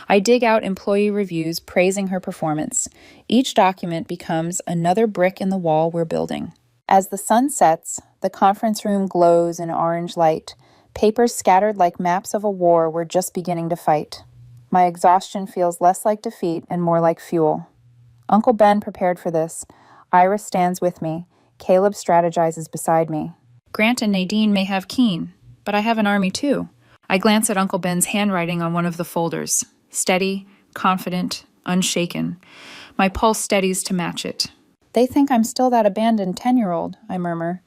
I dig out employee reviews praising her performance. Each document becomes another brick in the wall we're building. As the sun sets, the conference room glows in orange light. Papers scattered like maps of a war we're just beginning to fight. My exhaustion feels less like defeat and more like fuel. Uncle Ben prepared for this. Iris stands with me. Caleb strategizes beside me. Grant and Nadine may have Keene, but I have an army too. I glance at Uncle Ben's handwriting on one of the folders. Steady, confident, unshaken. My pulse steadies to match it. They think I'm still that abandoned 10-year-old, I murmur.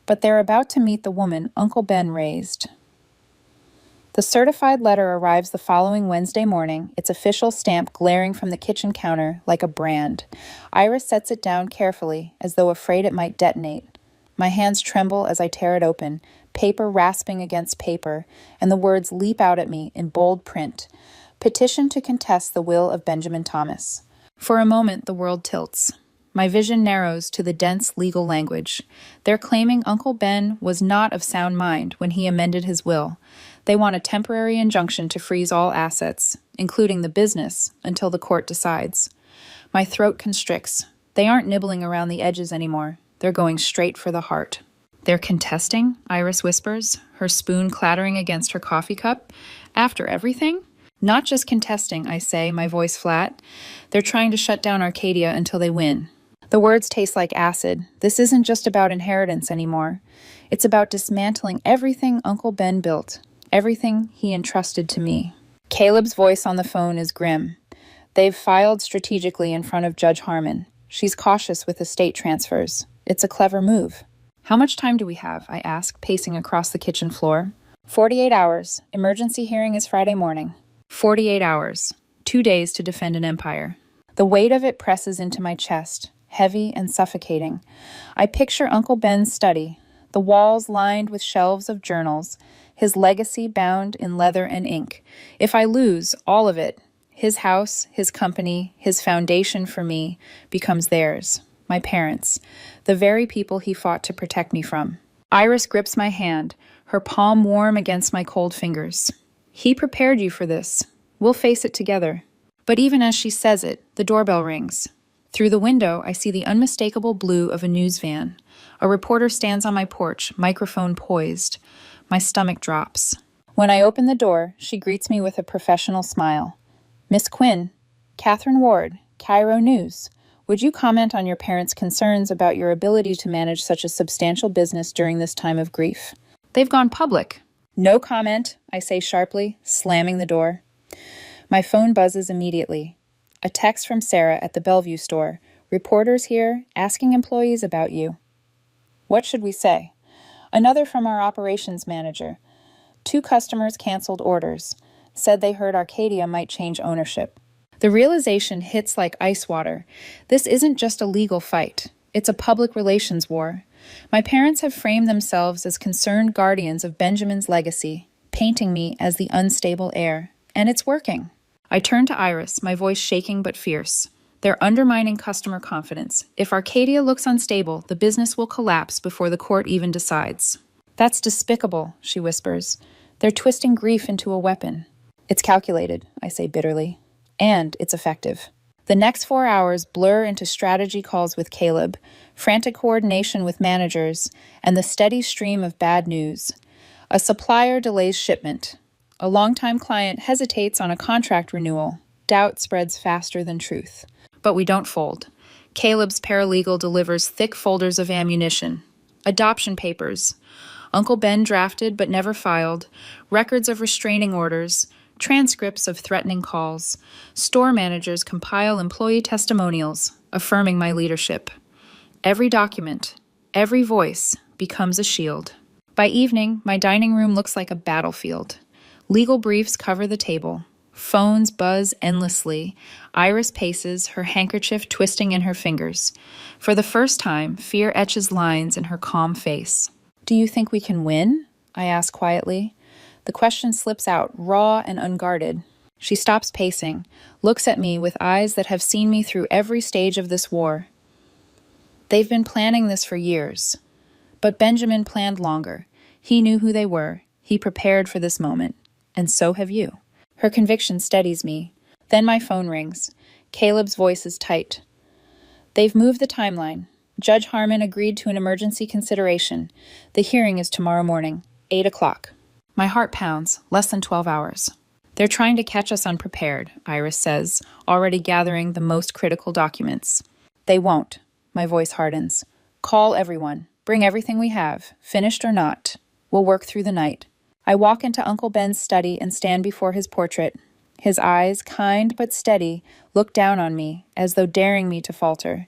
But they're about to meet the woman Uncle Ben raised. The certified letter arrives the following Wednesday morning, its official stamp glaring from the kitchen counter like a brand. Iris sets it down carefully, as though afraid it might detonate. My hands tremble as I tear it open, paper rasping against paper, and the words leap out at me in bold print. Petition to contest the will of Benjamin Thomas. For a moment, the world tilts. My vision narrows to the dense legal language. They're claiming Uncle Ben was not of sound mind when he amended his will. They want a temporary injunction to freeze all assets, including the business, until the court decides. My throat constricts. They aren't nibbling around the edges anymore. They're going straight for the heart. They're contesting, Iris whispers, her spoon clattering against her coffee cup. After everything? Not just contesting, I say, my voice flat. They're trying to shut down Arcadia until they win. The words taste like acid. This isn't just about inheritance anymore. It's about dismantling everything Uncle Ben built, everything he entrusted to me. Caleb's voice on the phone is grim. They've filed strategically in front of Judge Harmon. She's cautious with estate transfers. It's a clever move. How much time do we have? I ask, pacing across the kitchen floor. 48 hours. Emergency hearing is Friday morning. 48 hours. 2 days to defend an empire. The weight of it presses into my chest, heavy and suffocating. I picture Uncle Ben's study, the walls lined with shelves of journals, his legacy bound in leather and ink. If I lose all of it, his house, his company, his foundation for me becomes theirs, my parents, the very people he fought to protect me from. Iris grips my hand, her palm warm against my cold fingers. He prepared you for this. We'll face it together. But even as she says it, the doorbell rings. Through the window, I see the unmistakable blue of a news van. A reporter stands on my porch, microphone poised. My stomach drops. When I open the door, she greets me with a professional smile. Miss Quinn, Catherine Ward, Cairo News. Would you comment on your parents' concerns about your ability to manage such a substantial business during this time of grief? They've gone public. No comment, I say sharply, slamming the door. My phone buzzes immediately. A text from Sarah at the Bellevue store. Reporters here asking employees about you. What should we say? Another from our operations manager. 2 customers canceled orders. Said they heard Arcadia might change ownership. The realization hits like ice water. This isn't just a legal fight. It's a public relations war. My parents have framed themselves as concerned guardians of Benjamin's legacy, painting me as the unstable heir. And it's working. I turn to Iris, my voice shaking but fierce. They're undermining customer confidence. If Arcadia looks unstable, the business will collapse before the court even decides. That's despicable, she whispers. They're twisting grief into a weapon. It's calculated, I say bitterly. And it's effective. The next 4 hours blur into strategy calls with Caleb, frantic coordination with managers, and the steady stream of bad news. A supplier delays shipment. A longtime client hesitates on a contract renewal. Doubt spreads faster than truth. But we don't fold. Caleb's paralegal delivers thick folders of ammunition. Adoption papers. Uncle Ben drafted but never filed. Records of restraining orders. Transcripts of threatening calls. Store managers compile employee testimonials, affirming my leadership. Every document, every voice becomes a shield. By evening, my dining room looks like a battlefield. Legal briefs cover the table. Phones buzz endlessly. Iris paces, her handkerchief twisting in her fingers. For the first time, fear etches lines in her calm face. Do you think we can win? I ask quietly. The question slips out, raw and unguarded. She stops pacing, looks at me with eyes that have seen me through every stage of this war. They've been planning this for years. But Benjamin planned longer. He knew who they were. He prepared for this moment. And so have you. Her conviction steadies me. Then my phone rings. Caleb's voice is tight. They've moved the timeline. Judge Harmon agreed to an emergency consideration. The hearing is tomorrow morning, 8 o'clock. My heart pounds, less than 12 hours. They're trying to catch us unprepared, Iris says, already gathering the most critical documents. They won't. My voice hardens. Call everyone. Bring everything we have, finished or not. We'll work through the night. I walk into Uncle Ben's study and stand before his portrait. His eyes, kind but steady, look down on me, as though daring me to falter.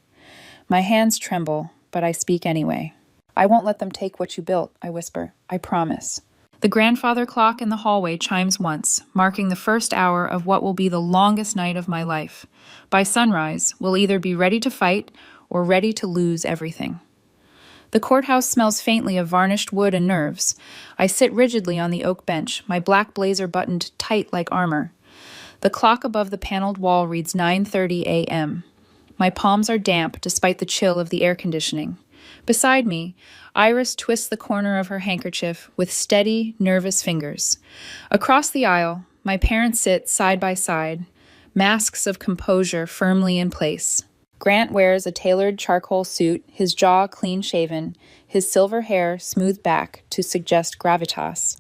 My hands tremble, but I speak anyway. I won't let them take what you built, I whisper. I promise. The grandfather clock in the hallway chimes once, marking the first hour of what will be the longest night of my life. By sunrise, we'll either be ready to fight or ready to lose everything. The courthouse smells faintly of varnished wood and nerves. I sit rigidly on the oak bench, my black blazer buttoned tight like armor. The clock above the paneled wall reads 9:30 a.m. My palms are damp despite the chill of the air conditioning. Beside me, Iris twists the corner of her handkerchief with steady, nervous fingers. Across the aisle, my parents sit side by side, masks of composure firmly in place. Grant wears a tailored charcoal suit, his jaw clean-shaven, his silver hair smoothed back to suggest gravitas.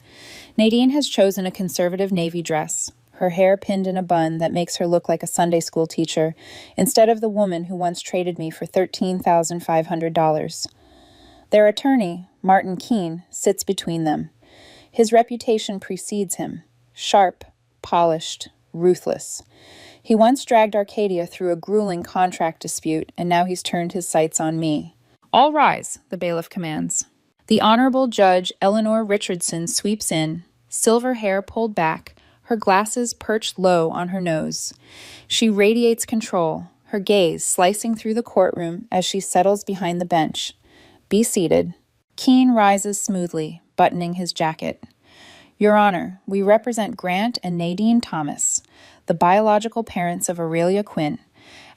Nadine has chosen a conservative navy dress, her hair pinned in a bun that makes her look like a Sunday school teacher, instead of the woman who once traded me for $13,500. Their attorney, Martin Keene, sits between them. His reputation precedes him. Sharp, polished, ruthless. He once dragged Arcadia through a grueling contract dispute, and now he's turned his sights on me. All rise, the bailiff commands. The Honorable Judge Eleanor Richardson sweeps in, silver hair pulled back, her glasses perched low on her nose. She radiates control, her gaze slicing through the courtroom as she settles behind the bench. Be seated. Keene rises smoothly, buttoning his jacket. Your Honor, we represent Grant and Nadine Thomas, the biological parents of Aurelia Quinn,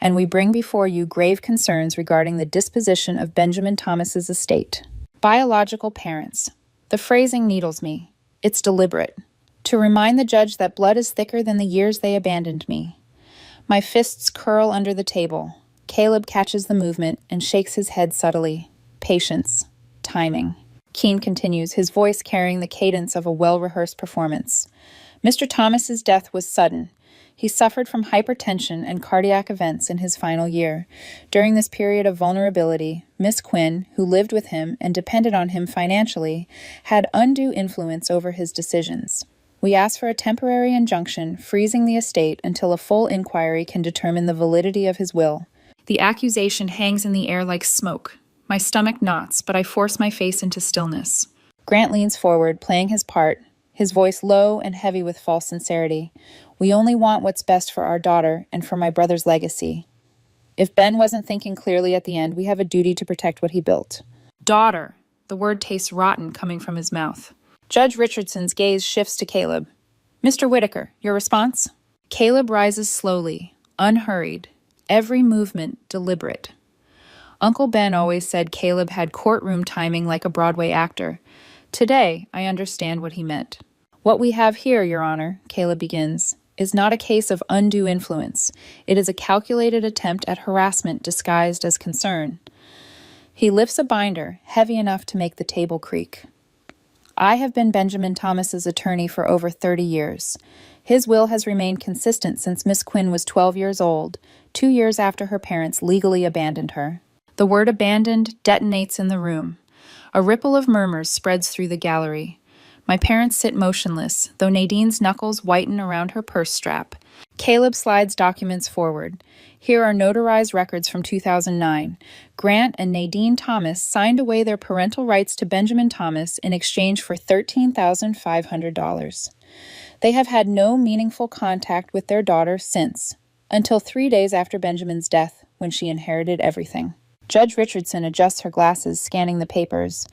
and we bring before you grave concerns regarding the disposition of Benjamin Thomas's estate. Biological parents. The phrasing needles me. It's deliberate. To remind the judge that blood is thicker than the years they abandoned me. My fists curl under the table. Caleb catches the movement and shakes his head subtly. Patience. Timing. Keene continues, his voice carrying the cadence of a well-rehearsed performance. Mr. Thomas's death was sudden. He suffered from hypertension and cardiac events in his final year. During this period of vulnerability, Miss Quinn, who lived with him and depended on him financially, had undue influence over his decisions. We ask for a temporary injunction freezing the estate until a full inquiry can determine the validity of his will. The accusation hangs in the air like smoke. My stomach knots, but I force my face into stillness. Grant leans forward, playing his part, his voice low and heavy with false sincerity. We only want what's best for our daughter and for my brother's legacy. If Ben wasn't thinking clearly at the end, we have a duty to protect what he built. Daughter. The word tastes rotten coming from his mouth. Judge Richardson's gaze shifts to Caleb. Mr. Whitaker, your response? Caleb rises slowly, unhurried, every movement deliberate. Uncle Ben always said Caleb had courtroom timing like a Broadway actor. Today, I understand what he meant. What we have here, Your Honor, Caleb begins, is not a case of undue influence. It is a calculated attempt at harassment disguised as concern. He lifts a binder, heavy enough to make the table creak. I have been Benjamin Thomas's attorney for over 30 years. His will has remained consistent since Miss Quinn was 12 years old, 2 years after her parents legally abandoned her. The word abandoned detonates in the room. A ripple of murmurs spreads through the gallery. My parents sit motionless, though Nadine's knuckles whiten around her purse strap. Caleb slides documents forward. Here are notarized records from 2009. Grant and Nadine Thomas signed away their parental rights to Benjamin Thomas in exchange for $13,500. They have had no meaningful contact with their daughter since, until 3 days after Benjamin's death, when she inherited everything. Judge Richardson adjusts her glasses, scanning the papers.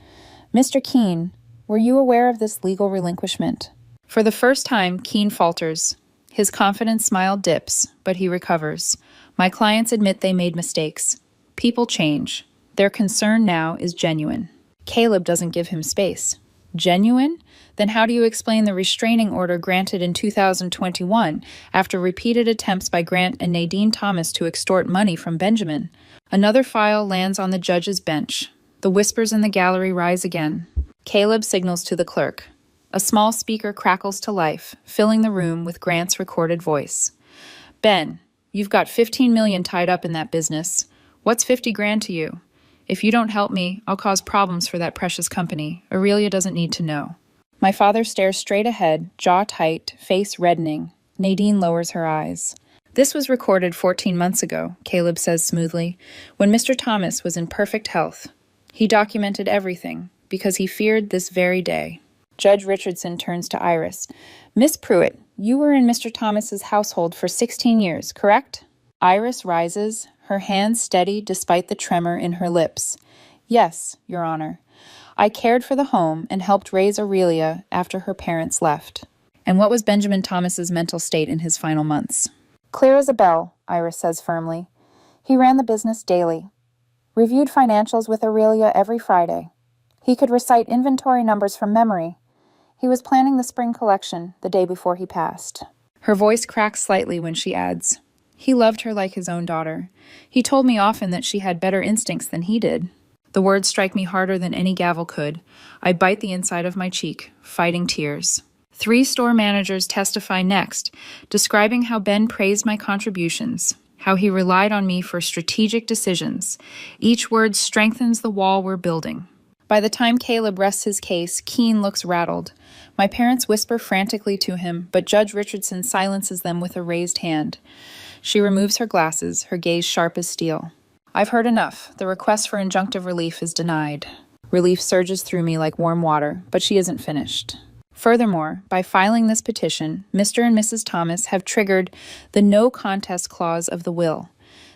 Mr. Keene, were you aware of this legal relinquishment? For the first time, Keene falters. His confident smile dips, but he recovers. My clients admit they made mistakes. People change. Their concern now is genuine. Caleb doesn't give him space. Genuine? Then how do you explain the restraining order granted in 2021 after repeated attempts by Grant and Nadine Thomas to extort money from Benjamin? Another file lands on the judge's bench. The whispers in the gallery rise again. Caleb signals to the clerk. A small speaker crackles to life, filling the room with Grant's recorded voice. Ben, you've got $15 million tied up in that business. What's 50 grand to you? If you don't help me, I'll cause problems for that precious company. Aurelia doesn't need to know. My father stares straight ahead, jaw tight, face reddening. Nadine lowers her eyes. This was recorded 14 months ago, Caleb says smoothly, when Mr. Thomas was in perfect health. He documented everything, because he feared this very day. Judge Richardson turns to Iris. Miss Pruitt, you were in Mr. Thomas's household for 16 years, correct? Iris rises, her hands steady despite the tremor in her lips. Yes, Your Honor. I cared for the home and helped raise Aurelia after her parents left. And what was Benjamin Thomas's mental state in his final months? Clear as a bell, Iris says firmly. He ran the business daily, reviewed financials with Aurelia every Friday. He could recite inventory numbers from memory. He was planning the spring collection the day before he passed. Her voice cracks slightly when she adds, "He loved her like his own daughter. He told me often that she had better instincts than he did." The words strike me harder than any gavel could. I bite the inside of my cheek, fighting tears. 3 store managers testify next, describing how Ben praised my contributions, how he relied on me for strategic decisions. Each word strengthens the wall we're building. By the time Caleb rests his case, Keene looks rattled. My parents whisper frantically to him, but Judge Richardson silences them with a raised hand. She removes her glasses, her gaze sharp as steel. "I've heard enough. The request for injunctive relief is denied." Relief surges through me like warm water, but she isn't finished. Furthermore, by filing this petition, Mr. and Mrs. Thomas have triggered the no contest clause of the will.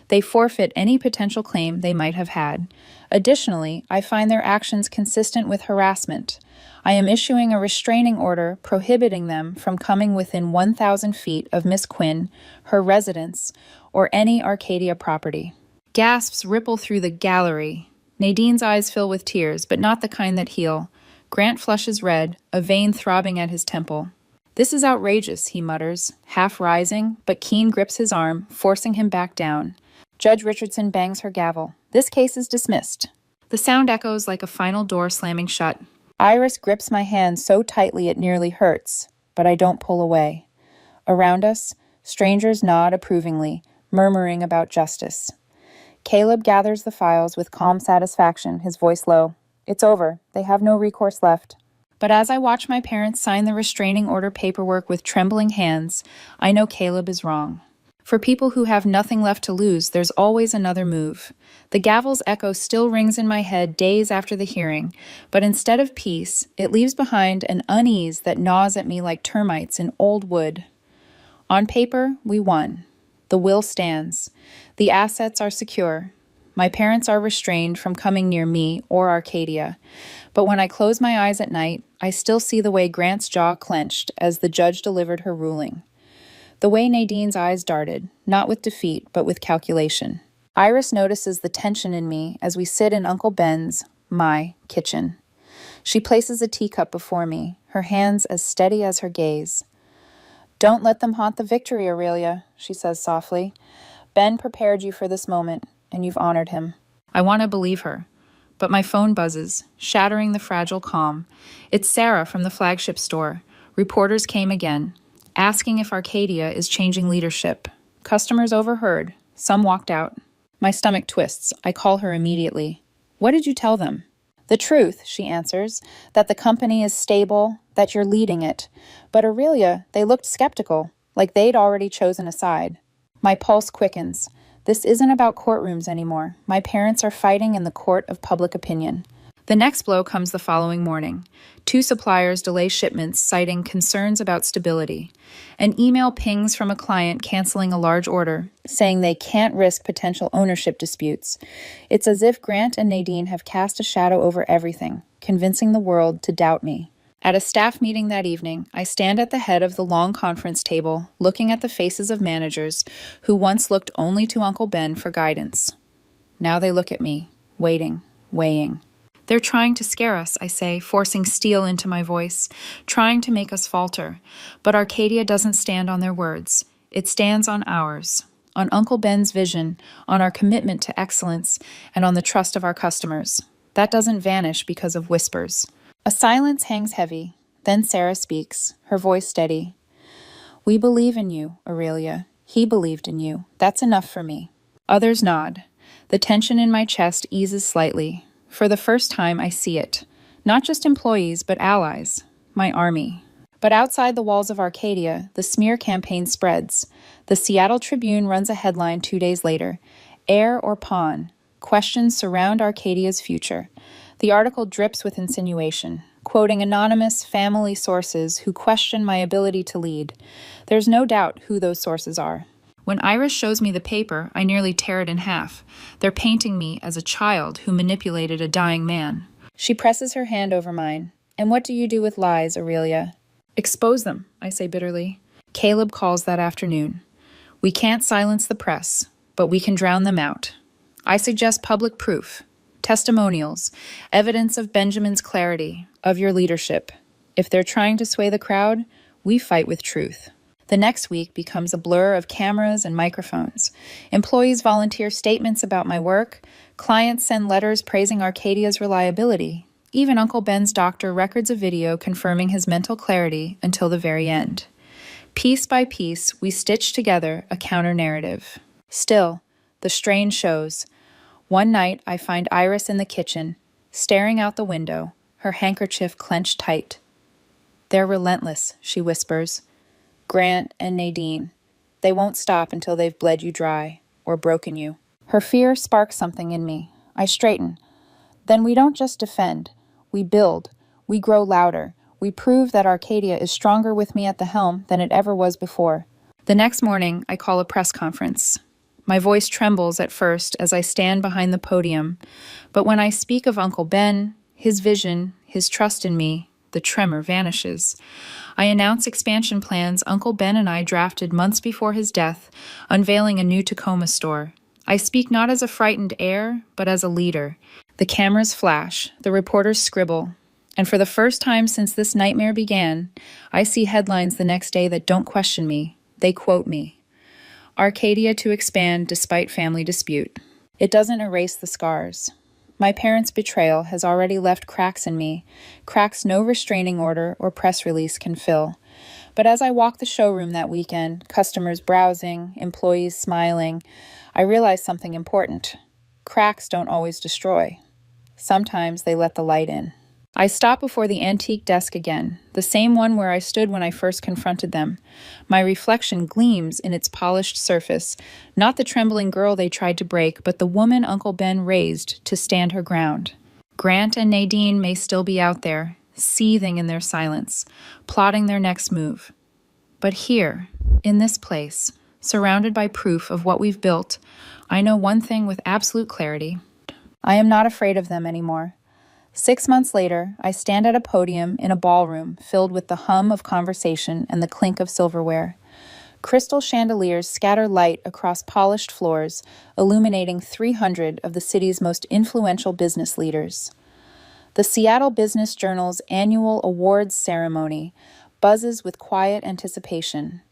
They forfeit any potential claim they might have had. Additionally, I find their actions consistent with harassment. I am issuing a restraining order prohibiting them from coming within 1,000 feet of Miss Quinn, her residence, or any Arcadia property. Gasps ripple through the gallery. Nadine's eyes fill with tears, but not the kind that heal. Grant flushes red, a vein throbbing at his temple. "This is outrageous," he mutters, half rising, but Keene grips his arm, forcing him back down. Judge Richardson bangs her gavel. "This case is dismissed." The sound echoes like a final door slamming shut. Iris grips my hand so tightly it nearly hurts, but I don't pull away. Around us, strangers nod approvingly, murmuring about justice. Caleb gathers the files with calm satisfaction, his voice low. "It's over. They have no recourse left." But as I watch my parents sign the restraining order paperwork with trembling hands, I know Caleb is wrong. For people who have nothing left to lose, there's always another move. The gavel's echo still rings in my head days after the hearing, but instead of peace, it leaves behind an unease that gnaws at me like termites in old wood. On paper, we won. The will stands. The assets are secure. My parents are restrained from coming near me or Arcadia. But when I close my eyes at night, I still see the way Grant's jaw clenched as the judge delivered her ruling. The way Nadine's eyes darted, not with defeat, but with calculation. Iris notices the tension in me as we sit in Uncle Ben's, my, kitchen. She places a teacup before me, her hands as steady as her gaze. "Don't let them haunt the victory, Aurelia," she says softly. "Ben prepared you for this moment, and you've honored him." I want to believe her, but my phone buzzes, shattering the fragile calm. It's Sarah from the flagship store. Reporters came again, asking if Arcadia is changing leadership. Customers overheard. Some walked out. My stomach twists. I call her immediately. "What did you tell them?" "The truth," she answers, "that the company is stable, that you're leading it. But Aurelia, they looked skeptical, like they'd already chosen a side." My pulse quickens. This isn't about courtrooms anymore. My parents are fighting in the court of public opinion. The next blow comes the following morning. 2 suppliers delay shipments, citing concerns about stability. An email pings from a client canceling a large order, saying they can't risk potential ownership disputes. It's as if Grant and Nadine have cast a shadow over everything, convincing the world to doubt me. At a staff meeting that evening, I stand at the head of the long conference table, looking at the faces of managers who once looked only to Uncle Ben for guidance. Now they look at me, waiting, weighing. "They're trying to scare us," I say, forcing steel into my voice, trying to make us falter. But Arcadia doesn't stand on their words. It stands on ours, on Uncle Ben's vision, on our commitment to excellence, and on the trust of our customers. That doesn't vanish because of whispers. A silence hangs heavy. Then Sarah speaks, her voice steady. "We believe in you, Aurelia. He believed in you. That's enough for me." Others nod. The tension in my chest eases slightly. For the first time, I see it. Not just employees, but allies. My army. But outside the walls of Arcadia, the smear campaign spreads. The Seattle Tribune runs a headline 2 days later. "Heir or pawn? Questions surround Arcadia's future." The article drips with insinuation, quoting anonymous family sources who question my ability to lead. There's no doubt who those sources are. When Iris shows me the paper, I nearly tear it in half. They're painting me as a child who manipulated a dying man. She presses her hand over mine. "And what do you do with lies, Aurelia?" "Expose them," I say bitterly. Caleb calls that afternoon. "We can't silence the press. but we can drown them out. I suggest public proof, testimonials, evidence of Benjamin's clarity, of your leadership. If they're trying to sway the crowd, we fight with truth. The next week becomes a blur of cameras and microphones. Employees volunteer statements about my work. Clients send letters praising Arcadia's reliability. Even Uncle Ben's doctor records a video confirming his mental clarity until the very end. Piece by piece, we stitch together a counter-narrative. Still, the strain shows. One night, I find Iris in the kitchen, staring out the window, her handkerchief clenched tight. "They're relentless," she whispers. "Grant and Nadine. They won't stop until they've bled you dry, or broken you." Her fear sparks something in me. I straighten. Then we don't just defend. We build. We grow louder. We prove that Arcadia is stronger with me at the helm than it ever was before. The next morning, I call a press conference. My voice trembles at first as I stand behind the podium, but when I speak of Uncle Ben, his vision, his trust in me, the tremor vanishes. I announce expansion plans Uncle Ben and I drafted months before his death, unveiling a new Tacoma store. I speak not as a frightened heir, but as a leader. The cameras flash, the reporters scribble, and for the first time since this nightmare began, I see headlines the next day that don't question me. They quote me. Arcadia to expand despite family dispute. It doesn't erase the scars. My parents' betrayal has already left cracks in me, cracks no restraining order or press release can fill. But as I walk the showroom that weekend, customers browsing, employees smiling, I realize something important. Cracks don't always destroy. Sometimes they let the light in. I stop before the antique desk again, the same one where I stood when I first confronted them. My reflection gleams in its polished surface, not the trembling girl they tried to break, but the woman Uncle Ben raised to stand her ground. Grant and Nadine may still be out there, seething in their silence, plotting their next move. But here, in this place, surrounded by proof of what we've built, I know one thing with absolute clarity. I am not afraid of them anymore. 6 months later, I stand at a podium in a ballroom filled with the hum of conversation and the clink of silverware. Crystal chandeliers scatter light across polished floors, illuminating 300 of the city's most influential business leaders. The Seattle Business Journal's annual awards ceremony buzzes with quiet anticipation.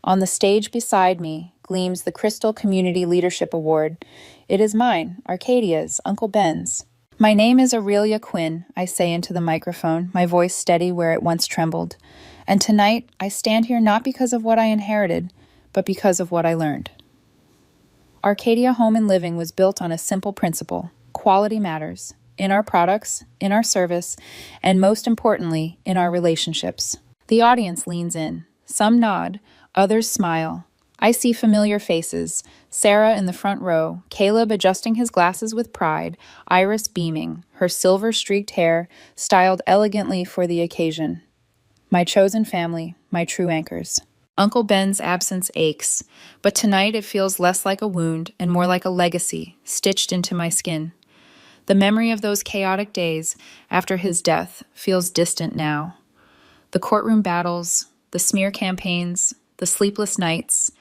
On the stage beside me gleams the Crystal Community Leadership Award. It is mine, Arcadia's, Uncle Ben's. "My name is Aurelia Quinn," I say into the microphone, my voice steady where it once trembled. "And tonight, I stand here not because of what I inherited, but because of what I learned." Arcadia Home and Living was built on a simple principle: quality matters, in our products, in our service, and most importantly, in our relationships. The audience leans in. Some nod, others smile. I see familiar faces, Sarah in the front row, Caleb adjusting his glasses with pride, Iris beaming, her silver-streaked hair styled elegantly for the occasion. My chosen family, my true anchors. Uncle Ben's absence aches, but tonight it feels less like a wound and more like a legacy stitched into my skin. The memory of those chaotic days after his death feels distant now. The courtroom battles, the smear campaigns, the sleepless nights,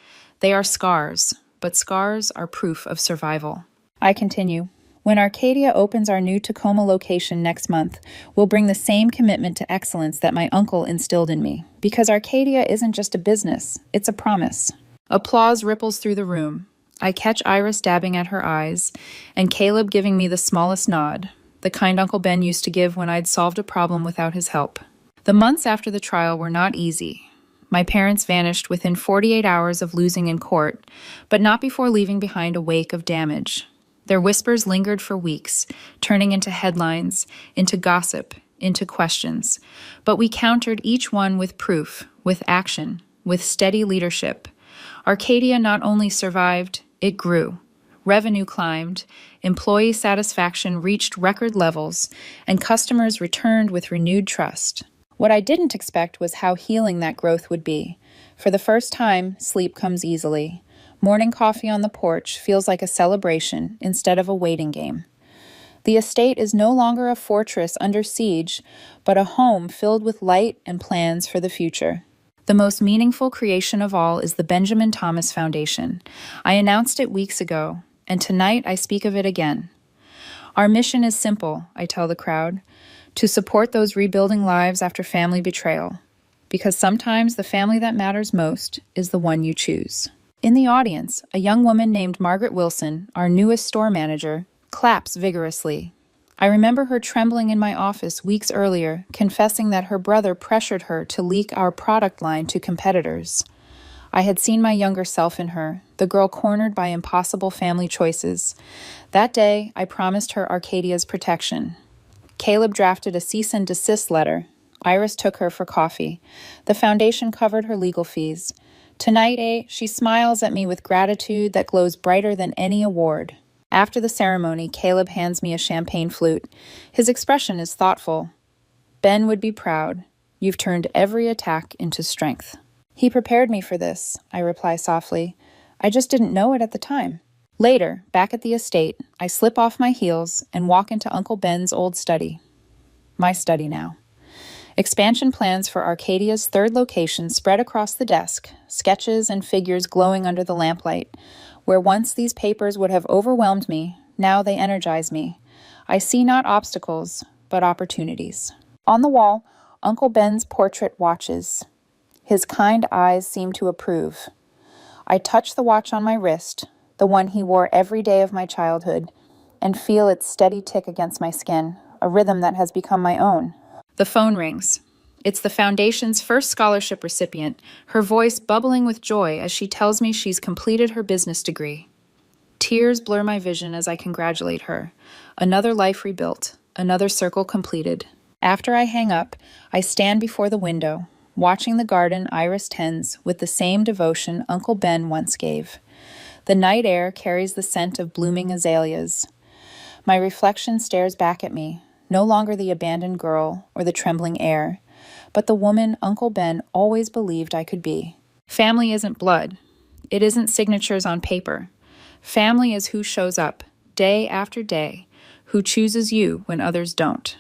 they are scars, but scars are proof of survival. I continue. When Arcadia opens our new Tacoma location next month, we'll bring the same commitment to excellence that my uncle instilled in me. Because Arcadia isn't just a business, it's a promise. Applause ripples through the room. I catch Iris dabbing at her eyes, and Caleb giving me the smallest nod, the kind Uncle Ben used to give when I'd solved a problem without his help. The months after the trial were not easy. My parents vanished within 48 hours of losing in court, but not before leaving behind a wake of damage. Their whispers lingered for weeks, turning into headlines, into gossip, into questions. But we countered each one with proof, with action, with steady leadership. Arcadia not only survived, it grew. Revenue climbed, employee satisfaction reached record levels, and customers returned with renewed trust. What I didn't expect was how healing that growth would be. For the first time, sleep comes easily. Morning coffee on the porch feels like a celebration instead of a waiting game. The estate is no longer a fortress under siege, but a home filled with light and plans for the future. The most meaningful creation of all is the Benjamin Thomas Foundation. I announced it weeks ago, and tonight I speak of it again. Our mission is simple, I tell the crowd, to support those rebuilding lives after family betrayal, because sometimes the family that matters most is the one you choose. In the audience, a young woman named Margaret Wilson, our newest store manager, claps vigorously. I remember her trembling in my office weeks earlier, confessing that her brother pressured her to leak our product line to competitors. I had seen my younger self in her, the girl cornered by impossible family choices. That day, I promised her Arcadia's protection. Caleb drafted a cease and desist letter. Iris took her for coffee. The foundation covered her legal fees. Tonight, she smiles at me with gratitude that glows brighter than any award. After the ceremony, Caleb hands me a champagne flute. His expression is thoughtful. Ben would be proud. You've turned every attack into strength. He prepared me for this, I reply softly. I just didn't know it at the time. Later, back at the estate, I slip off my heels and walk into Uncle Ben's old study. My study now. Expansion plans for Arcadia's third location spread across the desk, sketches and figures glowing under the lamplight. Where once these papers would have overwhelmed me, now they energize me. I see not obstacles, but opportunities. On the wall, Uncle Ben's portrait watches. His kind eyes seem to approve. I touch the watch on my wrist, the one he wore every day of my childhood, and feel its steady tick against my skin, a rhythm that has become my own. The phone rings. It's the Foundation's first scholarship recipient, her voice bubbling with joy as she tells me she's completed her business degree. Tears blur my vision as I congratulate her. Another life rebuilt, another circle completed. After I hang up, I stand before the window, watching the garden Iris tends with the same devotion Uncle Ben once gave. The night air carries the scent of blooming azaleas. My reflection stares back at me, no longer the abandoned girl or the trembling heir, but the woman Uncle Ben always believed I could be. Family isn't blood. It isn't signatures on paper. Family is who shows up, day after day, who chooses you when others don't.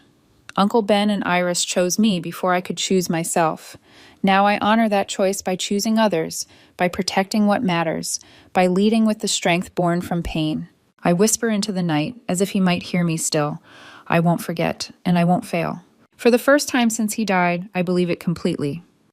Uncle Ben and Iris chose me before I could choose myself. Now I honor that choice by choosing others, by protecting what matters, by leading with the strength born from pain. I whisper into the night, as if he might hear me still. I won't forget, and I won't fail. For the first time since he died, I believe it completely.